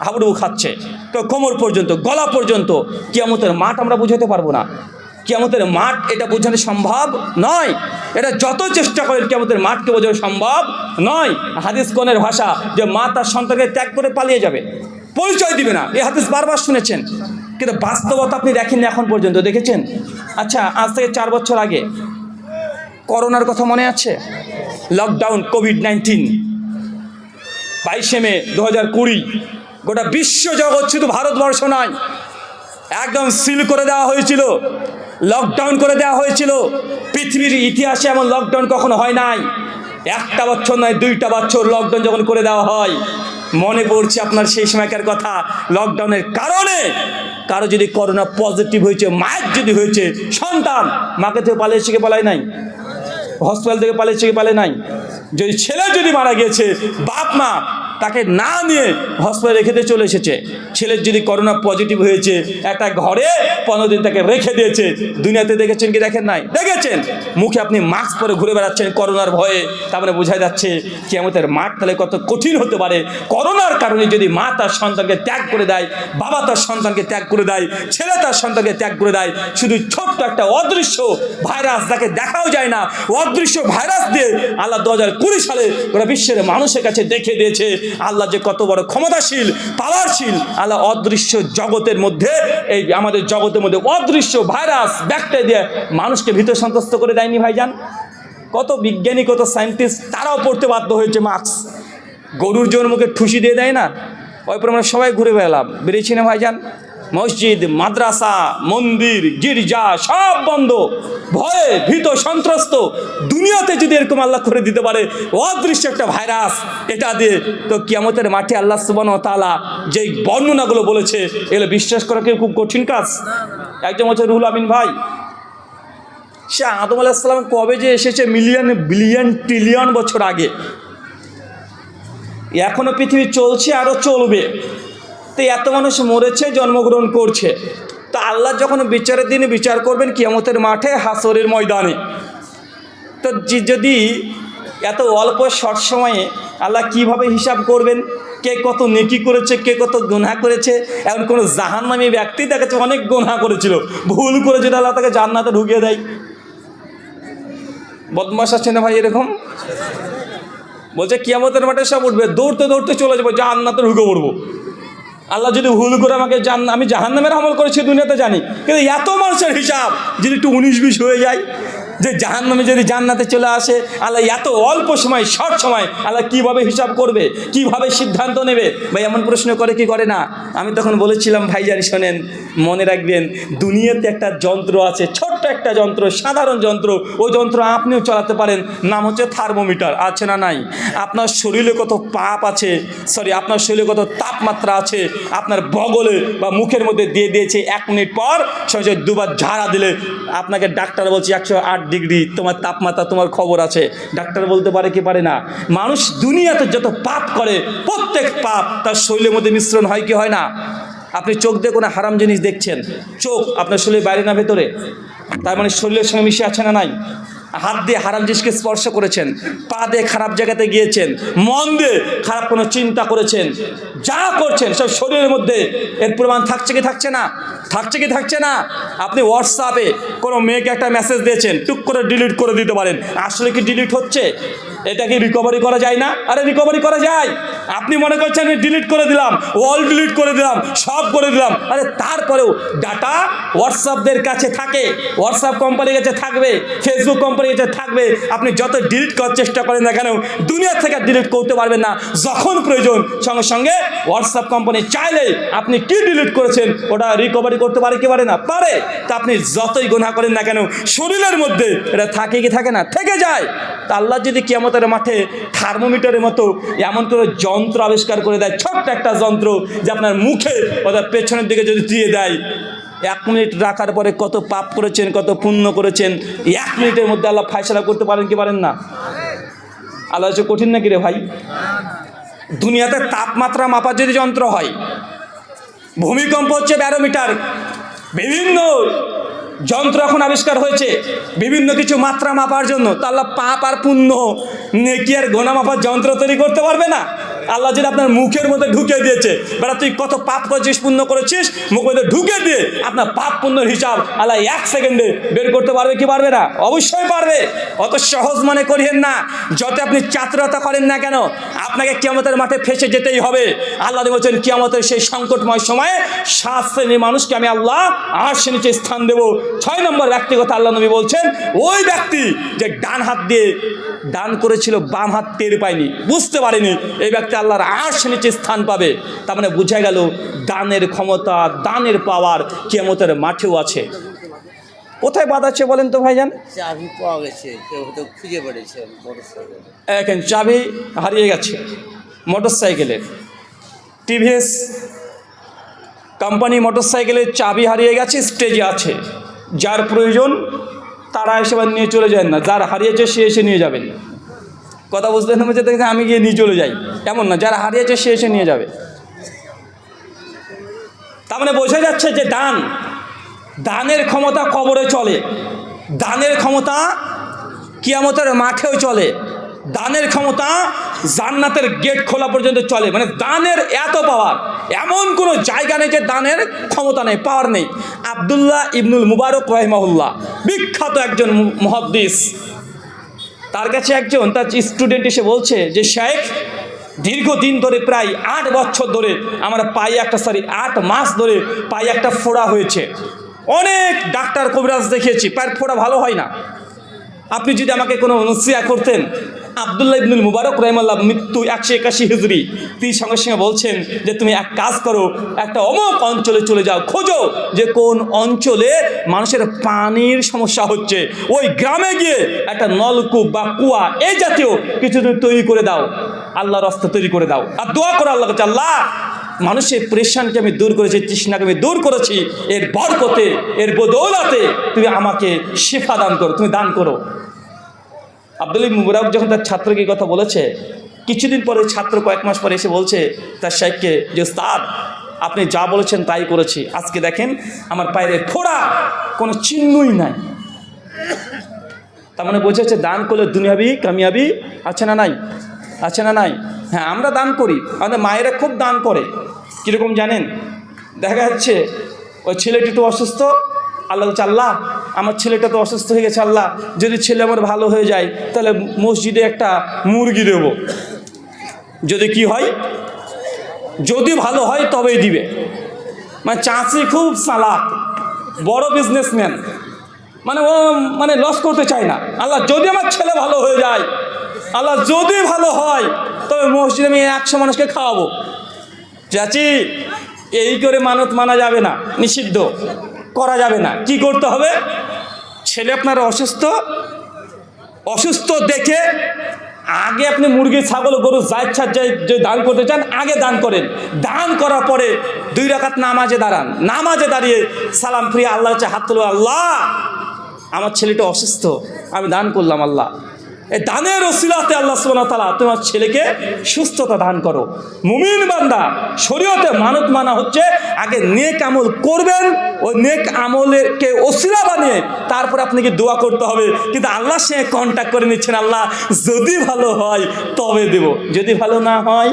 [SPEAKER 1] হাবুডুবু খাচ্ছে, কেউ কোমর পর্যন্ত, গলা পর্যন্ত। কিয়ামতের মাঠ আমরা বুঝাতে পারবো না। কিয়ামতের মাঠ এটা বোঝানো সম্ভব নয়। এটা যত চেষ্টা করেন কিয়ামতের মাঠকে বোঝানো সম্ভব নয়। হাদিস কোনের ভাষা যে মা তার সন্তানকে ত্যাগ করে পালিয়ে যাবে, পরিচয় দিবে না। এই হাদিস বারবার শুনেছেন, কিন্তু বাস্তবতা আপনি দেখেননি এখন পর্যন্ত। দেখেছেন? আচ্ছা, আজ থেকে 4 বছর আগে করোনার কথা মনে আছে? লকডাউন, কোভিড-19, 22শে মে 2020। গোটা বিশ্ব জগৎ, শুধু ভারতবর্ষ নয়, একদম সিল করে দেওয়া হয়েছিল, লকডাউন করে দেওয়া হয়েছিল। পৃথিবীর ইতিহাসে এমন লকডাউন কখনো হয় নাই। 1টা বছর নয়, 2টা বছর লকডাউন যখন করে দেওয়া হয়, মনে পড়ছে আপনার সেই সময়কার কথা। লকডাউনের কারণে কারো যদি করোনা পজিটিভ হয়েছে, মায়ের যদি হয়েছে, সন্তান মাকে থেকে পালিয়ে শিখে পালায় নাই, হসপিটাল থেকে পালিয়ে শিখে পালায় নাই। যদি ছেলে যদি মারা গিয়েছে, বাপ মা তাকে না নিয়ে হসপিটালে রেখে দিয়ে চলে এসেছে। ছেলের যদি করোনা পজিটিভ হয়েছে, একটা ঘরে 15 দিন তাকে রেখে দিয়েছে। দুনিয়াতে দেখেছেন কি দেখেন নাই? দেখেছেন। মুখে আপনি মাস্ক পরে ঘুরে বেড়াচ্ছেন করোনার ভয়ে। তারপরে বোঝা যাচ্ছে কিয়ামতের মাঠ তাহলে কত কঠিন হতে পারে। করোনার কারণে যদি মা তার সন্তানকে ত্যাগ করে দেয়, বাবা তার সন্তানকে ত্যাগ করে দেয়, ছেলে তার সন্তানকে ত্যাগ করে দেয়, শুধু ছোট্ট একটা অদৃশ্য ভাইরাস, যাকে দেখাও যায় না, অদৃশ্য ভাইরাস দিয়ে আল্লাহ 2020 সালে গোটা বিশ্বের মানুষের কাছে দেখিয়ে দিয়েছে আল্লাহ যে কত বড় ক্ষমতাশীল, পাওয়ারশীল। আল্লাহ অদৃশ্য জগতের মধ্যে, এই আমাদের জগতের মধ্যে অদৃশ্য ভাইরাস, ব্যাকটেরিয়া দিয়ে মানুষকে ভীত সন্ত্রস্ত করে দেয়নি ভাইজান? কত বিজ্ঞানী, কত সায়েন্টিস্ট, তারাও পড়তে বাধ্য হয়েছে মাস্ক। গরুর জোর মুখে ঠুসি দিয়ে দেয় না, ওই প্রমাণে সবাই ঘুরে বেড়ালাম, বেরিয়েছি না ভাইজান? মসজিদ, মাদ্রাসা, মন্দির, গির্জা সব বন্ধ, ভয়ে ভীত সন্ত্রস্ত। দুনিয়াতে যদি এরকম আল্লাহ করে দিতে পারে অদৃশ্য একটা ভাইরাস, এটা দিয়ে তো কিয়ামতের মাঠে আল্লাহ সুবহানাহু ওয়া তাআলা যেই বর্ণনাগুলো বলেছে এগুলো বিশ্বাস করা কি খুব কঠিন কাজ? একজন হচ্ছে রুহুল আমিন ভাই, সে আদম আলাইহিস সালাম কবে যে এসেছে মিলিয়ন বিলিয়ন ট্রিলিয়ন বছর আগে, এখনো পৃথিবী চলছে, আরও চলবে। তো এত মানুষ মরেছে, জন্মগ্রহণ করছে। তো আল্লাহ যখন বিচারের দিনে বিচার করবেন কিয়ামতের মাঠে, হাসরের ময়দানে, তো যদি এত অল্প শর্ট সময়ে আল্লাহ কিভাবে হিসাব করবেন? কে কত নেকি করেছে, কে কত গুনাহ করেছে? এমন কোনো জাহান্নামী ব্যক্তি দেখাচ্ছে অনেক গুনাহ করেছিল, ভুল করে যদি আল্লাহ তাকে জান্নাতে ঢুকিয়ে দেয়। বদমাশ আছে না ভাই এরকম? বলছে কিয়ামতের মাঠে সব উঠবে, দৌড়তে দৌড়তে চলে যাবো, জান্নাতে ঢুকে পড়বো। আল্লাহ যদি ভুল করে আমাকে আমি জাহান্নামের আমল করেছি দুনিয়াতে জানি, কিন্তু এত মানুষের হিসাব যদি একটু 19-20 হয়ে যায়, যে জাহান্নামে যদি জান্নাতে চলে আসে, আল্লাহ এত অল্প সময়, শর্ট সময় আল্লাহ কীভাবে হিসাব করবে, কীভাবে সিদ্ধান্ত নেবে? ভাই এমন প্রশ্ন করে কি করে না? আমি তখন বলেছিলাম ভাইজান শোনেন, মনে রাখবেন দুনিয়াতে একটা যন্ত্র আছে, ছোট্ট একটা যন্ত্র, সাধারণ যন্ত্র, ওই যন্ত্র আপনিও চালাতে পারেন, নাম হচ্ছে থার্মোমিটার। আছে না নাই? আপনার শরীরে কত পাপ আছে, আপনার শরীরে কত তাপমাত্রা আছে, আপনার বগলে বা মুখের মধ্যে দিয়ে দিয়েছে, 1 মিনিট পর সহজে 2 বার ঝাড়া দিলে আপনাকে ডাক্তার বলছে 108 ডিগ্রি তোমার তাপমাত্রা, তোমার খবর আছে। ডাক্তার বলতে পারে কি পারে না? মানুষ দুনিয়াতে যত পাপ করে প্রত্যেক পাপ তার শরীরের মধ্যে মিশ্রণ হয় কি হয় না? আপনি চোখ দিয়ে কোনো হারাম জিনিস দেখছেন, চোখ আপনার শরীরের বাইরে না ভেতরে, তার মানে শরীরের সঙ্গে মিশে আছে না নাই? হাত দিয়ে হারাম জিনিসকে স্পর্শ করেছেন, পা দিয়ে খারাপ জায়গাতে গিয়েছেন, মন দিয়ে খারাপ কোনো চিন্তা করেছেন, যা করছেন সব শরীরের মধ্যে এর প্রমাণ থাকছে কি থাকছে না? থাকছে কি থাকছে না? আপনি হোয়াটসঅ্যাপে কোনো মেয়েকে একটা মেসেজ দিয়েছেন, টুক করে ডিলিট করে দিতে পারেন, আসলে কি ডিলিট হচ্ছে? এটা কি রিকভারি করা যায় না? আরে রিকভারি করা যায়। আপনি মনে করছেন আমি ডিলিট করে দিলাম, অল ডিলিট করে দিলাম, সব করে দিলাম, আরে তারপরেও ডাটা হোয়াটসঅ্যাপদের কাছে থাকে, হোয়াটসঅ্যাপ কোম্পানির কাছে থাকবে, ফেসবুক কোম্পানির কাছে থাকবে। আপনি যত ডিলিট করার চেষ্টা করেন না কেন, দুনিয়া থেকে ডিলিট করতে পারবেন না। যখন প্রয়োজন সঙ্গে সঙ্গে হোয়াটসঅ্যাপ কোম্পানি চাইলে আপনি কি ডিলিট করেছেন ওটা রিকভারি করতে পারে কি পারে না? পারে। তা আপনি যতই গুনাহ করেন না কেন শরীরের মধ্যে এটা থাকে কি থাকে না? থেকে যায়। তা আল্লাহ যদি কিয়ামতের মাঠে থার্মোমিটারের মতো এমন করে যন্ত্র আবিষ্কার করে দেয়, ছোট্ট একটা যন্ত্র, যে আপনার মুখে অর্থাৎ পেছনের দিকে যদি দিয়ে দেয়, 1 মিনিট রাখার পরে কত পাপ করেছেন, কত পুণ্য করেছেন, 1 মিনিটের মধ্যে আল্লাহ ফায়সালা করতে পারেন কি পারেন না? আল্লাহ হচ্ছে কঠিন নাকি রে ভাই? দুনিয়াতে তাপমাত্রা মাপার যদি যন্ত্র হয়, ভূমিকম্প হচ্ছে ব্যারোমিটার, বিভিন্ন যন্ত্র এখন আবিষ্কার হয়েছে বিভিন্ন কিছু মাত্রা মাপার জন্য। তো আল্লাহ পাপ আর পুণ্য, নেকি আর গোনা মাপার যন্ত্র তৈরি করতে পারবে না? আল্লাহ যদি আপনার মুখের মধ্যে ঢুকে দিয়েছে, বেটা তুই কত পাপ করেছিস, পুণ্য করেছিস, মুখের মধ্যে ঢুকে দিয়ে আপনার পাপ পুণ্যের হিসাব আল্লাহ 1 সেকেন্ডে বের করতে পারবে কি পারবে না? অবশ্যই পারবে। অত সহজ মনে করিয়েন না। যত আপনি চাতুরতা করেন না কেন, আপনাকে কিয়ামতের মাঠে ফেসে যেতেই হবে। আল্লাহ বলছেন কিয়ামতের সেই সংকটময় সময়ে 7 শ্রেণীর মানুষকে আমি আল্লাহ আরশের নিচে স্থান দেব। 6 নম্বর ব্যক্তিগত আল্লাহ নবী বলছেন ওই ব্যক্তি যে ডান হাত দিয়ে দান করেছিল, বাম হাত টের পায়নি, বুঝতে পারেনি, এই ব্যক্তি আল্লাহর আরশের নিচে স্থান পাবে। তার মানে বোঝা গেল দানের ক্ষমতা, দানের পাওয়ার কিয়ামতের মাঠেও আছে। কোথায় বাদ আছে বলেন তো ভাইজান?
[SPEAKER 3] চাবি পাওয়া গেছে, কেউ হয়তো খুঁজে পেয়েছে মোটরসাইকেল।
[SPEAKER 1] এখন চাবি হারিয়ে গেছে মোটরসাইকেলের, টিভিএস কোম্পানি মোটরসাইকেলের চাবি হারিয়ে গেছে, স্টেজে আছে, যার প্রয়োজন তারা এসে নিয়ে চলে যায় না, যার হারিয়েছে সে এসে নিয়ে যাবেন। কথা বুঝতে না বুঝতে দেখে আমি গিয়ে নিয়ে চলে যাই এমন না, যারা হারিয়েছে সে এসে নিয়ে যাবে। তার মানে বোঝা যাচ্ছে যে দানের ক্ষমতা কবরে চলে, দানের ক্ষমতা কিয়ামতের মাঠেও চলে, দানের ক্ষমতা জান্নাতের গেট খোলা পর্যন্ত চলে। মানে দানের এত পাওয়ার, এমন কোনো জায়গা নেই যে দানের ক্ষমতা নেই, পাওয়ার নেই। আব্দুল্লাহ ইবনুল মুবারক রাহিমাহুল্লাহ বিখ্যাত একজন মুহাদ্দিস, তার কাছে একজন তার স্টুডেন্ট এসে বলছে যে শেখ, দীর্ঘদিন ধরে প্রায় 8 বছর ধরে আমার পায়ে 8 মাস ধরে পায়ে একটা ফোড়া হয়েছে, অনেক ডাক্তার কবিরাজ দেখিয়েছি, পায়ের ফোড়া ভালো হয় না। আপনি যদি আমাকে কোনো নসিহত করতেন আব্দুল্লাহ ইবনুল মুবারক রাহিমাহুল্লাহ, মৃত্যু 181 হিজরি, তিনি সঙ্গে সঙ্গে বলছেন যে তুমি এক কাজ করো, একটা অমুক অঞ্চলে চলে যাও, খোঁজো যে কোন অঞ্চলে মানুষের পানির সমস্যা হচ্ছে, ওই গ্রামে গিয়ে একটা নলকূপ বা কুয়া এই জাতীয় কিছু তুমি তৈরি করে দাও, আল্লাহর রাস্তা তৈরি করে দাও, আর দোয়া করো আল্লাহ কাছে, আল্লাহ মানুষের পরেশানকে আমি দূর করেছি, তৃষ্ণাকে আমি দূর করেছি, এর বরকতে, এর বদৌলতে তুমি আমাকে শিফা দান করো, তুমি দান করো। আব্দুল্লাহ মুবারক যখন তার ছাত্রকে কথা বলেছে, কিছুদিন পরে ছাত্র কয়েক মাস পরে এসে বলছে তার শেখকে যে উস্তাদ আপনি যা বলেছেন তাই করেছি, আজকে দেখেন আমার পায়ের ফোড়া কোনো চিহ্নই নাই। তার মানে বোঝা যাচ্ছে দান করলে দুনিয়াবি কামিয়াবি আছে না নাই, আছে না নাই? হ্যাঁ, আমরা দান করি, আমাদের মায়েরা খুব দান করে। কীরকম জানেন? দেখা যাচ্ছে ওই ছেলেটি একটু অসুস্থ, আল্লাহ বলছে আল্লাহ আমার ছেলেটা তো অসুস্থ হয়ে গেছে, আল্লাহ যদি ছেলে আমার ভালো হয়ে যায় তাহলে মসজিদে একটা মুরগি দেব, যদি কি হয়, যদি ভালো হয় তবেই দিবে। মানে চাষি খুব চালাক, বড় বিজনেসম্যান, মানে ও মানে লস করতে চায় না। আল্লাহ যদি আমার ছেলে ভালো হয়ে যায়, আল্লাহ যদি ভালো হয় তবে মসজিদে আমি 100 মানুষকে খাওয়াবো। চাচি এই করে মানত মানা যাবে না, নিষিদ্ধ করা যাবে না। কি করতে হবে? ছেলে আপনার অসুস্থ, অসুস্থ দেখে আগে আপনি মুরগি ছাগল গরু যা ইচ্ছা যে দান করতে চান আগে দান করেন, দান করার পরে 2 রাকাত নামাজে দাঁড়ান, নামাজে দাঁড়িয়ে সালাম ফিরিয়ে আল্লাহ হচ্ছে হাত তুলো, আল্লাহ আমার ছেলেটা অসুস্থ, আমি দান করলাম, আল্লাহ এই দানের ওসিলাতে আল্লাহ সুবহানাহু ওয়া তাআলা তোমার ছেলেকে সুস্থতা দান করো। মুমিন বান্দা শরীয়তে মানত মানা হচ্ছে আগে নেক আমল করবেন, ওই নেক আমলেরকে ওসিলা বানিয়ে তারপর আপনাকে দোয়া করতে হবে। কিন্তু আল্লাহর সঙ্গে কন্ট্যাক্ট করে নিচ্ছেন, আল্লাহ যদি ভালো হয় তবে দেব, যদি ভালো না হয়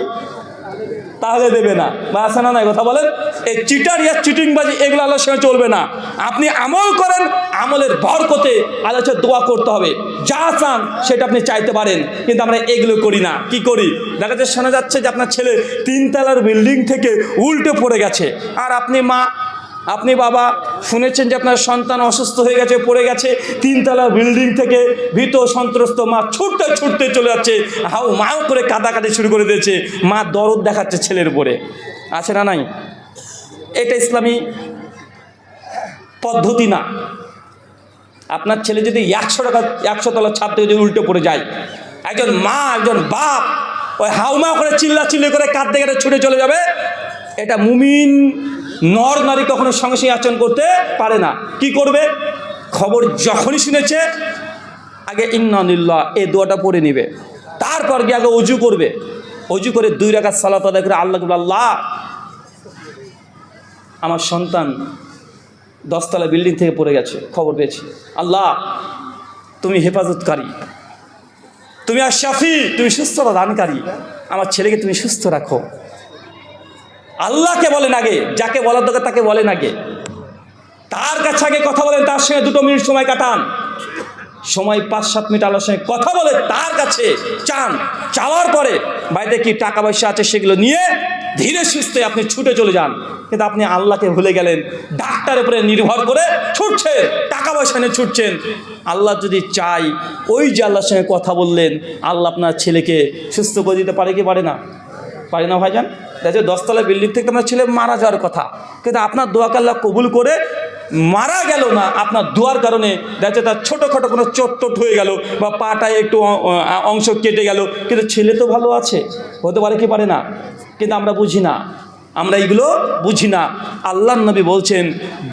[SPEAKER 1] তাহলে দেবে না। বা আছে না নাই কথা বলেন? এই চিটার ইয়া চিটিংবাজি এগুলো আল্লাহর সঙ্গে চলবে না। আপনি আমল করেন, আমলের বরকতে আল্লাহর কাছে দোয়া করতে হবে, যা চান সেটা আপনি চাইতে পারেন। কিন্তু আমরা এগুলো করি না। কি করি? দেখা যাচ্ছে শোনা যাচ্ছে যে আপনার ছেলে 3 তলার বিল্ডিং থেকে উল্টে পড়ে গেছে, আর আপনি মা, আপনি বাবা শুনেছেন যে আপনার সন্তান অসুস্থ হয়ে গেছে, পড়ে গেছে 3 তলার বিল্ডিং থেকে, ভীত সন্ত্রস্ত মা ছুটতে ছুটতে চলে যাচ্ছে, হাউ মাউ করে কাঁদাকাটি শুরু করে দিয়েছে, মা দরদ দেখাচ্ছে ছেলের উপরে। আছে না নাই? এটা ইসলামী পদ্ধতি না। আপনার ছেলে যদি 100 তলার ছাদ থেকে যদি উল্টে পড়ে যায়, একজন মা একজন বাপ ওই হাউমা করে চিল্লাচিল্লি করে কাঁদতে কাঁদতে ছুটে চলে যাবে। এটা মুমিন নর নারী কখনো সঙ্গে সঙ্গে আচরণ করতে পারে না। কি করবে? খবর যখনই শুনেছে আগে ইন্না লিল্লাহ এই দোয়াটা পড়ে নিবে, তারপর গিয়ে আগে অজু করবে, অজু করে 2 রাকাত সালাত আদায় করে আল্লাহকে বলে, আল্লাহ আমার সন্তান 10 তলা বিল্ডিং থেকে পড়ে গেছে, খবর পেয়েছি, আল্লাহ তুমি হেফাজতকারী, তুমি আর শাফি, তুমি সুস্থতা দানকারী, আমার ছেলেকে তুমি সুস্থ রাখো। আল্লাহকে বলেন আগে, যাকে বলার দরকার তাকে বলেন আগে, তার কাছে আগে কথা বলেন, তার সঙ্গে 2 মিনিট সময় কাটান, সময় 5-7 মিনিট আল্লাহর সঙ্গে কথা বলে তার কাছে চান, চাওয়ার পরে বাড়িতে কি টাকা পয়সা আছে সেগুলো নিয়ে ধীরে সুস্থে আপনি ছুটে চলে যান। কিন্তু আপনি আল্লাহকে ভুলে গেলেন, ডাক্তারের উপরে নির্ভর করে ছুটছেন, টাকা পয়সা নিয়ে ছুটছেন। আল্লাহ যদি চাই, ওই যে আল্লাহর সঙ্গে কথা বললেন, আল্লাহ আপনার ছেলেকে সুস্থ করে দিতে পারে কি পারে না? পারে না ভাইজান? দেখো 10 তলা বিল্ডিং থেকে আপনার ছেলে মারা যাওয়ার কথা, কিন্তু আপনার দোয়াকে আল্লাহ কবুল করে মারা গেল না। আপনার দোয়ার কারণে দেখছে তার ছোটোখাটো কোনো চোট হয়ে গেল বা পাটায় একটু অংশ কেটে গেল, কিন্তু ছেলে তো ভালো আছে, হতে পারে কি পারে না? কিন্তু আমরা বুঝি না, আমরা এগুলো বুঝি না। আল্লাহর নবী বলছেন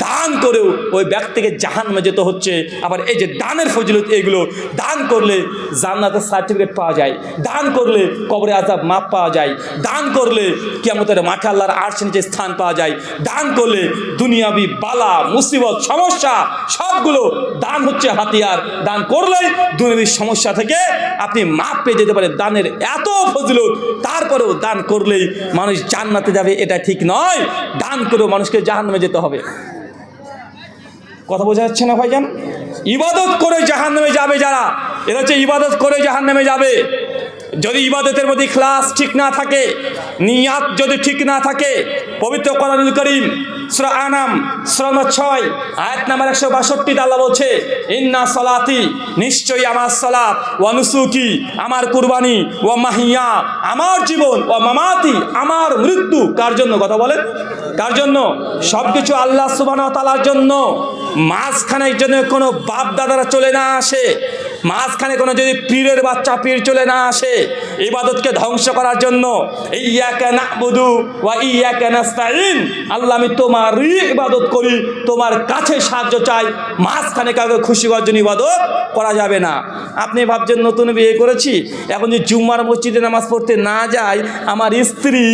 [SPEAKER 1] দান করেও ওই ব্যক্তিকে জাহান্নামে যেতে হচ্ছে। আবার এই যে দানের ফজিলত, এগুলো দান করলে জান্নাতের সার্টিফিকেট পাওয়া যায়, দান করলে কবরে আযাব মাপ পাওয়া যায়, দান করলে কিয়ামতের মাঠে আল্লাহর আরশের নিচে স্থান পাওয়া যায়, দান করলে দুনিয়াবি বালা মুসিবত সমস্যা সবগুলো দান হচ্ছে হাতিয়ার। দান করলেই দুনিয়াবি সমস্যা থেকে আপনি মাপ পেয়ে যেতে পারেন। দানের এত ফজিলত, তারপরেও দান করলেই মানুষ জান্নাতে যাবে এটা ঠিক নয়। দান করেও মানুষকে জাহান্নামে যেতে হবে। কথা বোঝা যাচ্ছে না ভাইজান? ইবাদত করে জাহান্নামে যাবে যারা, এরা হচ্ছে ইবাদত করে জাহান্নামে যাবে। যদি ইবাদতের মধ্যে ইখলাস ঠিক না থাকে, নিয়াত যদি ঠিক না থাকে, পবিত্র কোরআনুল কারীম সূরা আনাম সূরা নম্বর 6 আয়াত নাম্বার 162 আল্লাহ বলছে, ইন্না সালাতি, নিশ্চয়ই আমার সালাত, ওয়া নুসুকি, আমার কুরবানি, ওয়া মাহিয়া, আমার জীবন, ওয়া মামাতি, আমার মৃত্যু, কার জন্য? কথা বলেন, কার জন্য? সব কিছু আল্লাহ সুবহানাহু ওয়া তাআলার জন্য। মাঝখানে যেন কোনো বাপ দাদারা চলে না আসে, মাঝখানে কোনো যদি পীরের বাচ্চা পীর চলে না আসে ইবাদতকে ধ্বংস করার জন্য। ইয়্যাকা না'বুদু ওয়া ইয়্যাকা নাস্তাঈন, আল্লাহ আমি তোমারই ইবাদত করি, তোমার কাছে সাহায্য চাই, মাঝখানে কাউকে খুশি করার জন্য ইবাদত করা যাবে না। আপনি ভাবছেন নতুন বিয়ে করেছি, এখন যে জুম্মার মসজিদে নামাজ পড়তে না যাই আমার স্ত্রী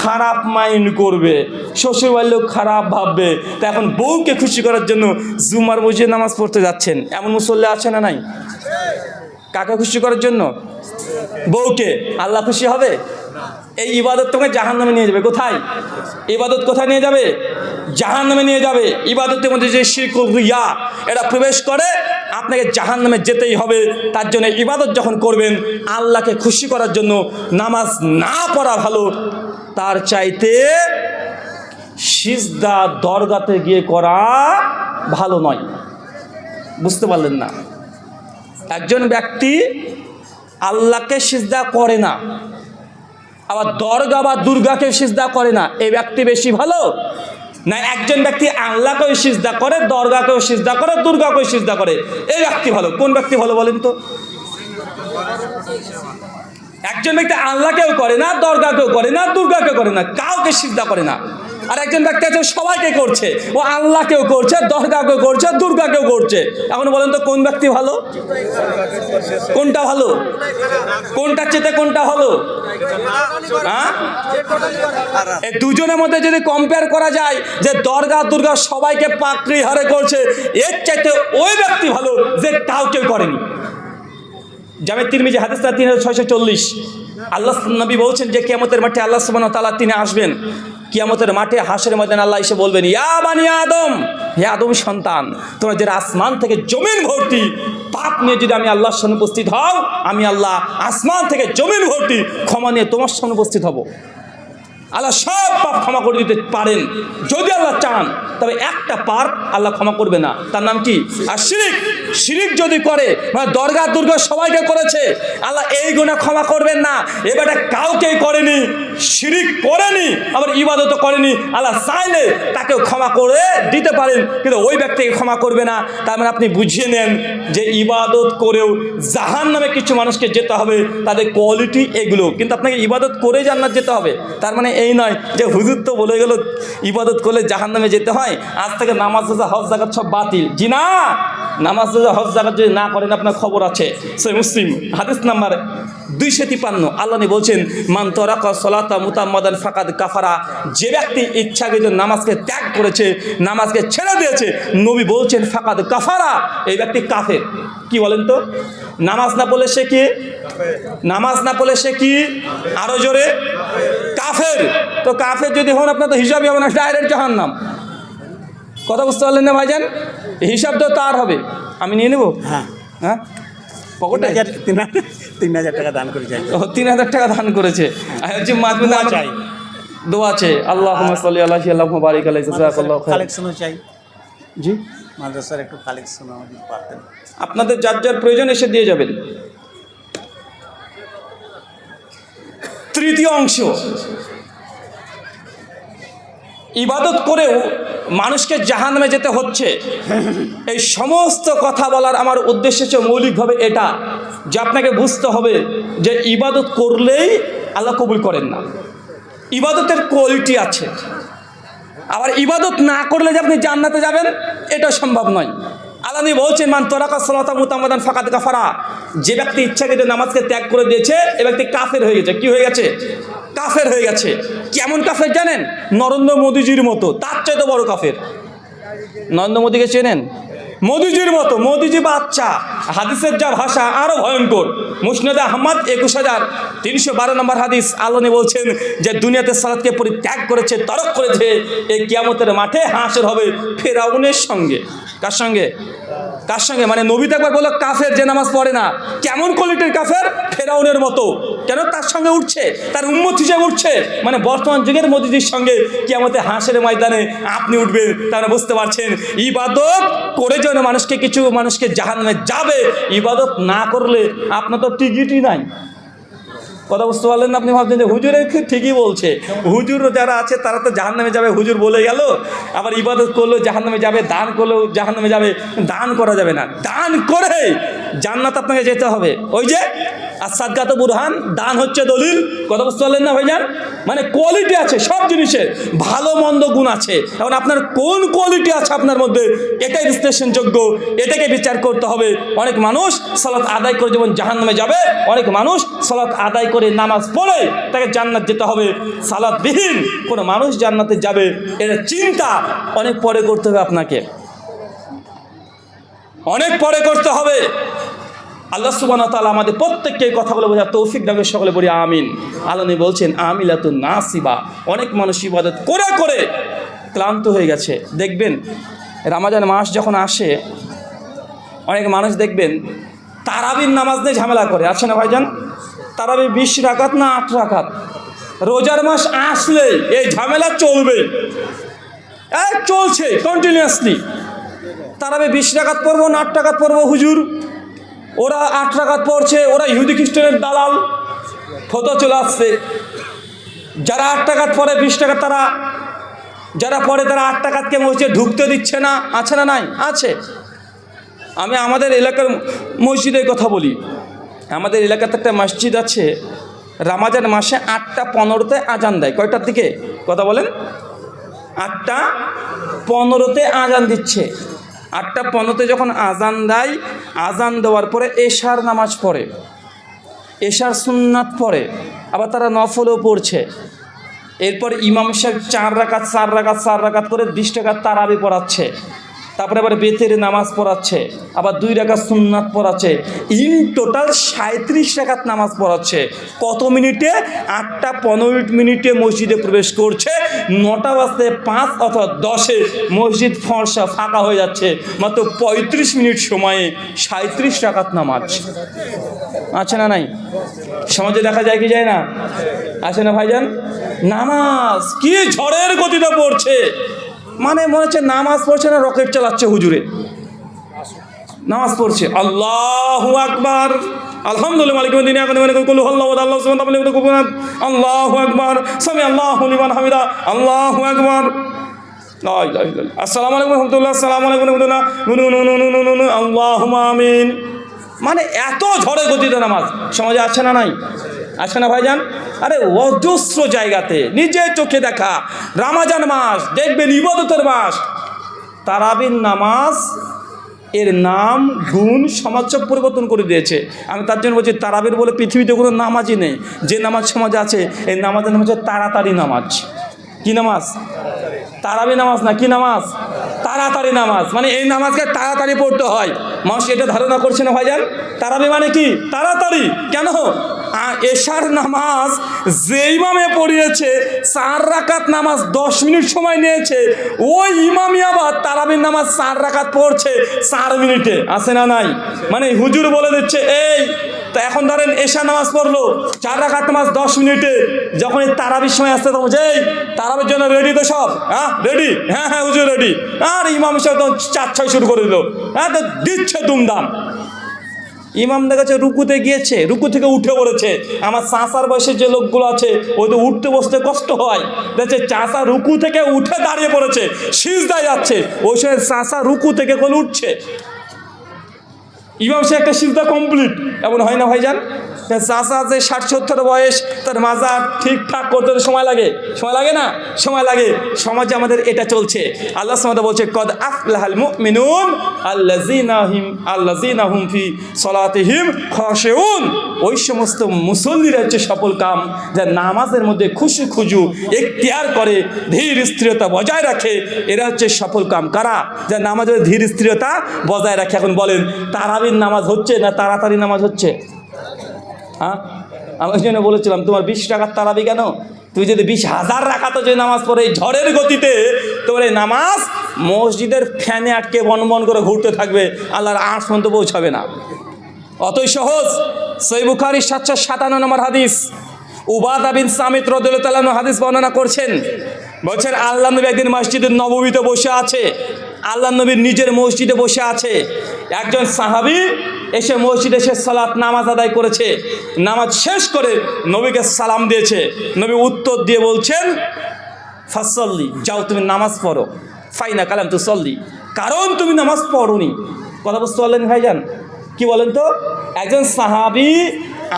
[SPEAKER 1] খারাপ মাইন্ড করবে, শ্বশুর বাড়ির লোক খারাপ ভাববে, তা এখন বউকে খুশি করার জন্য জুম্মার মসজিদে নামাজ পড়তে যাচ্ছেন। এমন মুসল্লি আছে না নাই? কাকে খুশি করার জন্য? বউকে। আল্লাহ খুশি হবে? এই ইবাদত তোমাকে জাহান্নামে নিয়ে যাবে। কোথায়? ইবাদত কোথায় নিয়ে যাবে? জাহান্নামে নিয়ে যাবে। ইবাদতের মধ্যে যে শিরক রিয়া এটা প্রবেশ করে, আপনাকে জাহান্নামে যেতেই হবে। তার জন্য ইবাদত যখন করবেন আল্লাহকে খুশি করার জন্য নামাজ না পড়া ভালো, তার চাইতে সিজদা দরগাতে গিয়ে করা ভালো নয়। বুঝতে পারলেন না? একজন ব্যক্তি আল্লাহকে সিজদা করে না, আবার দরগা বা দুর্গাকে সিজদা করে না, এই ব্যক্তি বেশি ভালো না একজন ব্যক্তি আল্লাহকেও সিজদা করে, দরগাকেও সিজদা করে, দুর্গাকেও সিজদা করে, এই ব্যক্তি ভালো? কোন ব্যক্তি ভালো বলেন তো? একজন ব্যক্তি আল্লাহকেও করে না, দরগাকেও করে না, দুর্গাকেও করে না, কাউকে সিজদা করে না। আর একজন ব্যক্তি আছে সবাইকে করছে, ও আল্লাহকেও করছে, দরগাকেও করছে, দুর্গাকেও করছে। এখন বলেন তো কোন ব্যক্তি ভালো? কোনটা ভালো? কোনটার চেয়ে কোনটা ভালো? হ্যাঁ, এই দুজনের মধ্যে যদি কম্পেয়ার করা যায় যে দরগা দুর্গা সবাইকে পাকড়ি হারে করছে, এর চাইতে ওই ব্যক্তি ভালো যে কাউকে করেনি। জামে তিরমিজি হাদিস 3640 আল্লাহ নবী বলছেন যে কিয়ামতের মাঠে আল্লাহ সুবহানাহু ওয়া তাআলা তিনি আসবেন। কিয়ামতের মাঠে হাসরের ময়দানে আল্লাহ এসে বলবেন, ইয়া বানি আদম, হে আদম সন্তান, তোমরা যারা আসমান থেকে জমিন ভর্তি পাপ নিয়ে যদি আমি আল্লাহর সামনে উপস্থিত হও, আমি আল্লাহ আসমান থেকে জমিন ভর্তি ক্ষমা নিয়ে তোমার সামনে উপস্থিত হব। আল্লাহ সব পাপ ক্ষমা করে দিতে পারেন যদি আল্লাহ চান, তবে একটা পাপ আল্লাহ ক্ষমা করবে না, তার নাম কি? আর শিরিক। শিরিক যদি করে, মানে দরগা দুর্গা সবাইকে করেছে, আল্লাহ এই গুনাহ ক্ষমা করবেন না। এবারে কাউকেই করেনি, শিরিক করেনি, আবার ইবাদত করেনি, আল্লাহ চাইলে তাকেও ক্ষমা করে দিতে পারেন, কিন্তু ওই ব্যক্তিকে ক্ষমা করবে না। তার মানে আপনি বুঝিয়ে নেন যে ইবাদত করেও জাহান্নামে কিছু মানুষকে যেতে হবে, তাদের কোয়ালিটি এগুলো। কিন্তু আপনাকে ইবাদত করে জান্নাত যেতে হবে, তার মানে এই নয় যে হুজুর তো বলে গেল ইবাদত করলে জাহান্নামে যেতে হয়, আজ থেকে নামাজ রোজা হজ যাকাত সব বাতিল। জি না, নামাজ রোজা হজ যাকাত যদি না করেন আপনার খবর আছে। সহিহ মুসলিম হাদিস নাম্বার 253 আল্লাহ নবী বলছেন, মান তারাকা সালাতা মুতাম্মাদান ফাকাদ কাফারা, যে ব্যক্তি ইচ্ছাকৃত নামাজকে ত্যাগ করেছে, নামাজকে ছেড়ে দিয়েছে, নবী বলছেন ফাকাদ কাফারা, এই ব্যক্তি কাফের। কি বলেন তো? নামাজ না পড়লে সে কি? নামাজ না পড়লে সে কি? আরো জোরে, কাফের। তো কাফের যদি হন আপনার তো হিসাবই হবে না, ডাইরেক্ট জাহান্নাম। কথা বুঝতে পারলেন না ভাইজান? হিসাব তো তার হবে। আমি নিয়ে নেব?
[SPEAKER 2] হ্যাঁ
[SPEAKER 1] হ্যাঁ, পকেটে
[SPEAKER 2] 3,000 টাকা দান করে যাই।
[SPEAKER 1] 3,000 টাকা দান করেছে।
[SPEAKER 2] দোয়া চাই।
[SPEAKER 1] দোয়া আছে, আল্লাহুম্মা সাল্লি আলা আল্লাহুম্মা বারিক আলাইহি জাযাকাল্লাহু খাইর।
[SPEAKER 2] কালেকশনও চাই,
[SPEAKER 1] জি,
[SPEAKER 2] মাদ্রাসার একটু কালেকশন আমাদের পাতেন।
[SPEAKER 1] আপনাদের যার যার প্রয়োজন এসে দিয়ে যাবেন। তৃতীয় অংশ, ইবাদত করেও মানুষকে জাহান্নামে যেতে হচ্ছে। এই সমস্ত কথা বলার আমার উদ্দেশ্য হচ্ছে মৌলিকভাবে এটা যে আপনাকে বুঝতে হবে যে ইবাদত করলেই আল্লাহ কবুল করেন না। ইবাদতের কোয়ালিটি আছে, আবার ইবাদত না করলে যে আপনি জান্নাতে যাবেন এটা সম্ভব নয়। আল্লাহ নবী বলছেন, মান তারাকা সালাতা মুতাম্মাদান ফাকাদ কাফারা, যে ব্যক্তি ইচ্ছাকৃত নামাজকে ত্যাগ করে দিয়েছে এ ব্যক্তি কাফের হয়ে গেছে। কি হয়ে গেছে? কাফের হয়ে গেছে। কেমন কাফের জানেন? নরেন্দ্র মোদিজির মতো, তার চাইতে বড় কাফের। নরেন্দ্র মোদিকে চেনেন? মোদিজির মতো, মোদিজি বাচ্চা। হাদিসের যা ভাষা আরো ভয়ঙ্কর। মুসনাদে আহমদ 21,312 নম্বর হাদিস, আল্লাহ নবী বলছেন যে দুনিয়াতে সালাতকে পরিত্যাগ করেছে, তরক করেছে, এই কিয়ামতের মাঠে হাসর হবে ফেরাউনের সঙ্গে। কার সঙ্গে? কার সঙ্গে? মানে নবী তো একবার বললো কাফের যে নামাজ পড়ে না। কেমন কোয়ালিটির কাফের? ফেরাউনের মতো। কেন? তার সঙ্গে উঠছে, তার উম্মত হিসেবে উঠছে। মানে বর্তমান যুগের মোদিজির সঙ্গে কিয়ামতের হাসরের ময়দানে আপনি উঠবেন, তারা বুঝতে পারছেন। ইবাদত করে যেন মানুষকে জাহান্নামে যাবে, ইবাদত না করলে আপনার তো টিকিটই নাই। কথা বুঝতে পারলেন না? আপনি ভাবছেন যে হুজুরের ঠিকই বলছে, হুজুর যারা আছে তারা তো জাহান্নামে যাবে, হুজুর বলে গেল। আবার ইবাদত করলেও জাহান্নামে যাবে, দান করলেও জাহান্নামে যাবে। দান করা যাবে না, দান করে জান্নাত আপনাকে যেতে হবে। ওই যে আসাদগাত বুরহান, দান হচ্ছে দলিল। কথা বুঝতে পারলেন না ভাইজান? মানে কোয়ালিটি আছে সব জিনিসের, ভালো মন্দ গুণ আছে। এখন আপনার কোন কোয়ালিটি আছে আপনার মধ্যে, এটাই বিশ্লেষণযোগ্য, এটাকে বিচার করতে হবে। অনেক মানুষ সালাত আদায় করে যেমন জাহান্নামে যাবে, অনেক মানুষ সালাত আদায় করে নামাজ পড়ে তাকে জান্নাত যেতে হবে। সালাতবিহীন কোনো মানুষ জান্নাতে যাবে, এটা চিন্তা অনেক পরে করতে হবে আপনাকে, অনেক পরে করতে হবে। আল্লাহ সুবহানাহু ওয়া তাআলা আমাদের প্রত্যেককে এই কথাগুলো বোঝার তৌফিক দান করে, সকলে বলি আমিন। আল্লাহ নবী বলছেন আমিলাতুন নাসিবা, অনেক মানুষ ইবাদত করে করে ক্লান্ত হয়ে গেছে। দেখবেন রমজান মাস যখন আসে, অনেক মানুষ দেখবেন তারাবির নামাজ নিয়ে ঝামেলা করে, আছে না ভাইজান? তারাবি 20 রাকাত না 8 রাকাত? রোজার মাস আসলে এই ঝামেলা চলবে, চলছে কন্টিনিউয়াসলি। তারাবি 20 রাকাত পড়বো না 8 রাকাত পড়বো হুজুর? ওরা 8 রাকাত পড়ছে, ওরা ইহুদি খ্রিস্টানের দালাল। ফটো চলে আসছে, যারা 8 রাকাত পড়ে 20 টাকা, তারা যারা পড়ে তারা 8 রাকাতকে মসজিদে ঢুকতে দিচ্ছে না, আছে না? নাই, আছে। আমি আমাদের এলাকার মসজিদের কথা বলি। আমাদের এলাকাতে একটা মসজিদ আছে, রমজান মাসে 8:15-তে আজান দেয়। কয়টার দিকে? কথা বলেন। 8:15-তে আজান দিচ্ছে। 8:15-তে যখন আজান দেয়, আজান দেওয়ার পরে এশার নামাজ পড়ে, এশার সুন্নাত পড়ে, আবার তারা নফলও পড়ছে। এরপর ইমাম সাহেব 4 রাকাত করে 20 টাকার তারাবি পড়াচ্ছে। তারপরে আবার বেতের নামাজ পড়াচ্ছে, আবার 2 রাকাত সুন্নাত পড়াচ্ছে। ইন টোটাল 37 রাকাত নামাজ পড়াচ্ছে। কত মিনিটে? 8:15 মসজিদে প্রবেশ করছে, 9:05 অথবা 10-এ মসজিদ ফর্সা ফাঁকা হয়ে যাচ্ছে। মাত্র 35 মিনিট সময়ে 37 রাকাত নামাজ। আছে না? নাই? সমাজে দেখা যায় কি যায় না? আছে না ভাইজান? নামাজ কি ঝড়ের গতিতে পড়ছে, মানে মনে হচ্ছে নামাজ পড়ছে না রকেট চালাচ্ছে হুজুরে। নামাজ পড়ছে, আল্লাহু আকবার, আলহামদুলিল্লাহ মালিকুল দিন আল্লাহু আকবার, সামি আল্লাহু লিমান হামিদা, আল্লাহু আকবার, আসসালামু আলাইকুম রাহমাতুল্লাহ, আসসালামু আলাইকুম রাহমাতুল্লাহ, আল্লাহুম্মা আমিন। মানে এত ঝড়ে গতিতে নামাজ সমাজে আছে না? নাই, আছে না ভাইজান? আরে অজস্র জায়গাতে নিজের চোখে দেখা। রমজান মাস দেখবেন ইবাদতের মাস। তারাবির নামাজ এর নাম গুণ সমাজ সব পরিবর্তন করে দিয়েছে। আমি তার জন্য বলছি, তারাবির বলে পৃথিবীতে কোনো নামাজই নেই। যে নামাজ সমাজে আছে এই নামাজের নাম হচ্ছে তাড়াতাড়ি নামাজ। কি নামাজ? তারাবি নামাজ না, কি নামাজ? তাড়াতাড়ি নামাজ। মানে এই নামাজকে তাড়াতাড়ি পড়তে হয়। মানুষ এটা ধারণা করছে না ভাইজান। তারাবি মানে কি? তাড়াতাড়ি। কেন? এশার নামাজ যে ইমামে পড়িয়েছে 4 রাকাত নামাজ 10 মিনিট সময় নিয়েছে, ওই ইমামই আবার তারাবির নামাজ 4 রাকাত পড়ছে 4 মিনিটে। আছে না? নাই? মানে হুজুর বলে দিচ্ছে, এই তা এখন ধরেন এশা নামাজ পড়লো 4 রাকাত নামাজ 10 মিনিটে, যখন এই তারাবির সময় আসতে তখন যে তারাবির জন্য রেডি তো সব? হ্যাঁ রেডি, হ্যাঁ হ্যাঁ হুজুর রেডি। আর ইমাম সাহেব তখন 4-6 শুরু করে দিল। হ্যাঁ তো দিচ্ছে দুমদাম। ইমাম দেখা যাচ্ছে রুকুতে গিয়েছে, রুকু থেকে উঠে পড়েছে। আমার চাষার বয়সের যে লোকগুলো আছে ওই তো উঠতে বসতে কষ্ট হয়, দেখছে চাষা রুকু থেকে উঠে দাঁড়িয়ে পড়েছে, সিজদায় যাচ্ছে। ওই সময় চাষা রুকু থেকে কোন উঠছে, ইমাম সাহেব একটা সিজদা কমপ্লিট। এমন হয় না ভাইজান? চাষা যে 60-70 বয়স, তার মাজার ঠিকঠাক করতে সময় লাগে, সময় লাগে না? সময় লাগে। সমাজে আমাদের এটা চলছে। আল্লাহ সুবহানাহু বলছে, কদ আফলাহাল মুমিনুন আল্লাযীনা হুম ফি সালাতিহিম খাশিউন। ওই সমস্ত মুসল্লিরা হচ্ছে সফল কাম, যারা নামাজের মধ্যে খুশু খুজু এখতিয়ার করে, ধীর স্থিরতা বজায় রাখে। এরা হচ্ছে সফল কাম। কারা? যারা নামাজের ধীর স্থিরতা বজায় রাখে। এখন বলেন, তারাবির নামাজ হচ্ছে না তাড়াতাড়ি নামাজ হচ্ছে? হ্যাঁ, আমি ওই জন্য বলেছিলাম তোমার 20 টাকার তারাবি কেন? তুই যদি 20,000 রাকাতও যদি নামাজ পড়ে এই ঝড়ের গতিতে, তোমার এই নামাজ মসজিদের ফ্যানে আটকে বন করে ঘুরতে থাকবে, আল্লাহর আর্শ পর্যন্ত পৌঁছাবে না। অতই সহজ। সহিহ বুখারী 757 নম্বর হাদিস, উবাদা বিন সামিত রাদিয়াল্লাহু তাআলা আনহু হাদিস বর্ণনা করছেন। বলছেন আল্লাহ নবী একদিন মসজিদের নববীতে বসে আছে, আল্লাহ নবীর নিজের মসজিদে বসে আছে। একজন সাহাবী এসে মসজিদে এসে সালাত নামাজ আদায় করেছে, নামাজ শেষ করে নবীকে সালাম দিয়েছে। নবী উত্তর দিয়ে বলছেন ফাসল্লি, যাও তুমি নামাজ পড়ো। ফাইনা কালাম তু সল্লি, কারণ তুমি নামাজ পড়োনি। কথা বুঝতে পারলেন ভাইজান? কি বলেন তো? একজন সাহাবী,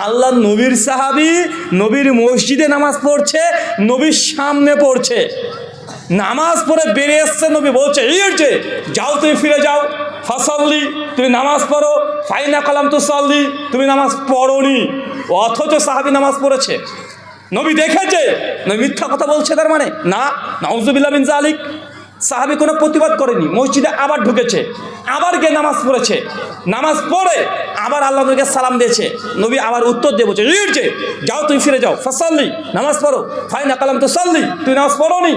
[SPEAKER 1] আল্লাহ নবীর সাহাবী, নবীর মসজিদে নামাজ পড়ছে, নবীর সামনে পড়ছে, নামাজ পড়ে বেরিয়ে এসছে, নবী বলছে এই যে যাও তুমি ফিরে যাও, ফাসল্লি তুমি নামাজ পড়ো, ফাইনা কালাম তু সল্লি তুমি নামাজ পড়োনি। অথচ সাহাবী নামাজ পড়েছে, নবী দেখেছে। নবী মিথ্যা কথা বলছে তার মানে? না, নাউজুবিল্লাহ মিন যালিক। সাহাবী কোনো প্রতিবাদ করেনি, মসজিদে আবার ঢুকেছে, আবার গিয়ে নামাজ পড়েছে, নামাজ পড়ে আবার আল্লাহ নবীকে সালাম দিয়েছে। নবী আবার উত্তর দিয়ে বলছে এই যে যাও তুমি ফিরে যাও, ফাসল্লি নামাজ পড়ো, ফাইনা কালাম তু সল্লি তুই নামাজ পড়োনি।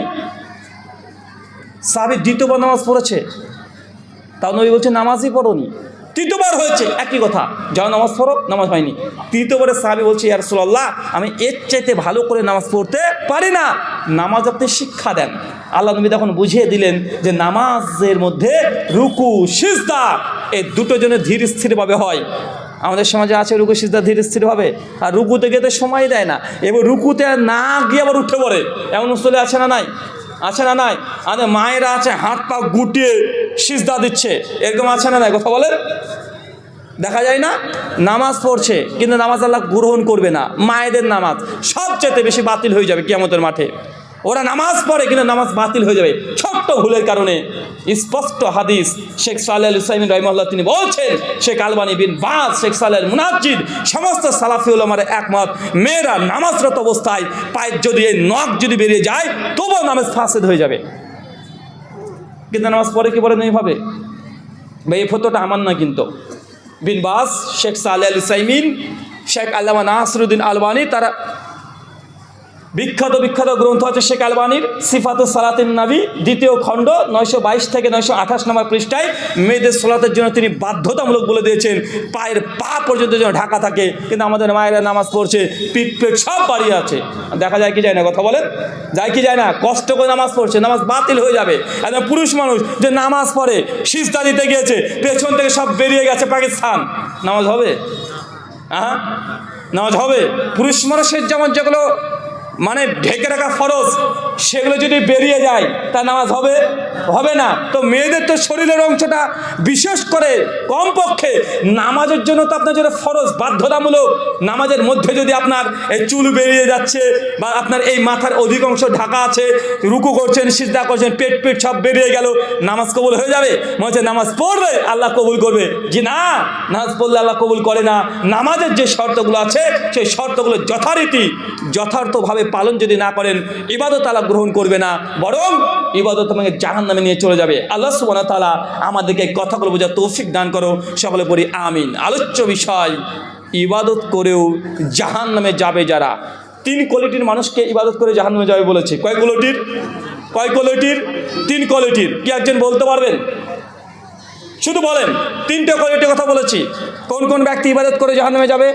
[SPEAKER 1] সাহাবী দ্বিতীয়বার নামাজ পড়েছে, তাও নবী বলছে নামাজই পড়োনি। তৃতীয়বার হয়েছে একই কথা, যাও নামাজ পড়ো, নামাজ হয়নি। তৃতীয়বারে সাহাবী বলছে ইয়া রাসূলুল্লাহ, আমি এর চাইতে ভালো করে নামাজ পড়তে পারি না, নামাজ আপনি শিক্ষা দেন। আল্লাহ নবী তখন বুঝিয়ে দিলেন যে নামাজের মধ্যে রুকু সিজদা এই দুটো জন্য ধীর স্থিরভাবে হয়। আমাদের সমাজে আছে রুকু সিজদা ধীর স্থিরভাবে, আর রুকুতে গিয়ে সময় দেয় না, এবার রুকুতে না গিয়ে আবার উঠে পড়ে, এমন মুসলে আছে না নাই? আছে না নাই? আমাদের মায়েরা আছে হাত পা গুটিয়ে সিজদা দিচ্ছে, এরকম আছে না নাই? কথা বলেন, দেখা যায় না? নামাজ পড়ছে কিন্তু নামাজ আল্লাহ গ্রহণ করবে না। মায়েদের নামাজ সবচেয়ে বেশি বাতিল হয়ে যাবে কিয়ামতের মাঠে। ওরা নামাজ পড়ে কিন্তু নামাজ বাতিল হয়ে যাবে ছোট্ট ভুলের কারণে। স্পষ্ট হাদিস, শেখ সালেহ আল উসাইমিন রাহিমাহুল্লাহ তিনি বলছেন, শেখ আলবানী বিন বাজ, শেখ সালেহ আল মুনাজ্জিদ, সমস্ত সালাফি উলামার একমত, মেয়েরা নামাজরত অবস্থায় পায়ের যদি এই নখ যদি বেরিয়ে যায় তবুও নামাজ ফাসেদ হয়ে যাবে। কিন্তু নামাজ পড়ে কি বলেন এইভাবে? ভাই এই ফতোটা আমার না, কিন্তু বিন বাজ, শেখ সালেহ আল উসাইমিন, শেখ আল্লামা নাসিরুদ্দিন আলবানী, তারা বিখ্যাত গ্রন্থ আছে শেখ আলবানীর সিফাতুস সালাতিন নবী, দ্বিতীয় খণ্ড 922 থেকে 928 নম্বর পৃষ্ঠায় মেয়েদের সালাতের জন্য তিনি বাধ্যতামূলক বলে দিয়েছেন পায়ের পা পর্যন্ত যেন ঢাকা থাকে। কিন্তু আমাদের মায়েরা নামাজ পড়ছে, পিঠ পেট সব বাড়িয়ে আছে, দেখা যায় কি যায় না? কথা বলেন, যায় কি যায় না? কষ্ট করে নামাজ পড়ছে, নামাজ বাতিল হয়ে যাবে। একজন পুরুষ মানুষ যে নামাজ পড়ে সিজদা দিতে গিয়েছে, পেছন থেকে সব বেরিয়ে গেছে পাকিস্তান, নামাজ হবে? হ্যাঁ, নামাজ হবে? পুরুষ মানুষের যেমন যেগুলো মানে ঢেকে রাখা ফরজ, সেগুলো যদি বেরিয়ে যায় তা নামাজ হবে? হবে না। তো মেয়েদের তো শরীরের অংশটা বিশেষ করে কমপক্ষে নামাজের জন্য তো আপনার যেটা ফরজ বাধ্যতামূলক, নামাজের মধ্যে যদি আপনার এই চুল বেরিয়ে যাচ্ছে বা আপনার এই মাথার অধিক অংশ ঢাকা আছে, রুকু করছেন, সিজদা করছেন, পেট সব বেরিয়ে গেল, নামাজ কবুল হয়ে যাবে? মনে হচ্ছে নামাজ পড়লে আল্লাহ কবুল করবে। জি না, নামাজ পড়লে আল্লাহ কবুল করে না। নামাজের যে শর্তগুলো আছে সেই শর্তগুলো যথার্থভাবে পালন যদি না করেন ইবাদত আল্লাহ গ্রহণ করবে না, বরং ইবাদত আমাকে জাহান্নামে নিয়ে চলে যাবে। আল্লাহ সুবহানাহু ওয়া তাআলা আমাদেরকে কথাগুলো বোঝার তৌফিক দান করো, সকলে পড়ি আমিন। আলোচ্য বিষয়, ইবাদত করেও জাহান্নামে যাবে যারা। 3 কোয়ালিটির মানুষকে ইবাদত করে জাহান্নামে যাবে বলেছে। কয় কোয়ালিটির? 3 কোয়ালিটির। কি একজন বলতে পারবেন? শুধু বলেন, 3টে কোয়ালিটির কথা বলেছি। কোন কোন ব্যক্তি ইবাদত করে জাহান্নামে যাবে?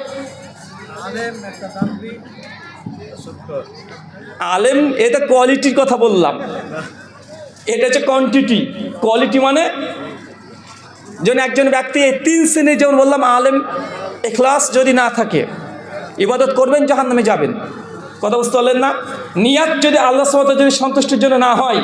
[SPEAKER 1] আলেম, এটা কোয়ালিটির কথা বললাম, এটা হচ্ছে কোয়ান্টিটি। কোয়ালিটি মানে যেন একজন ব্যক্তি এই 3 শ্রেণীর, যেমন বললাম আলেম, ইখলাস যদি না থাকে ইবাদত করবেন জাহান্নামে যাবেন। কথা বুঝতে পারলেন না? নিয়াত যদি আল্লাহ সুবহানাহু ওয়া তাআলার জন্য সন্তুষ্টির জন্য না হয়,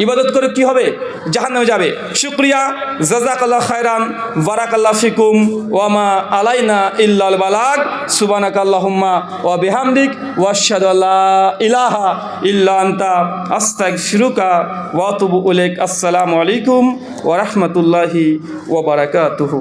[SPEAKER 1] ইবাদত করে কি হবে? জাহান্নামে যাবে। শুকরিয়া, জাযাকাল্লাহ খায়রান, বারাকাল্লাহু ফিকুম, ওয়া মা আলাইনা ইল্লাল বালাগ, সুবহানাকাল্লাহুম্মা ওয়া বিহামদিক, ওয়া আশহাদু আল্লা ইলাহা ইল্লা আনতা, আস্তাগফিরুকা ওয়া আতুবু ইলাইক। আসসালামু আলাইকুম ওয়া রাহমাতুল্লাহি ওয়া বারাকাতুহু।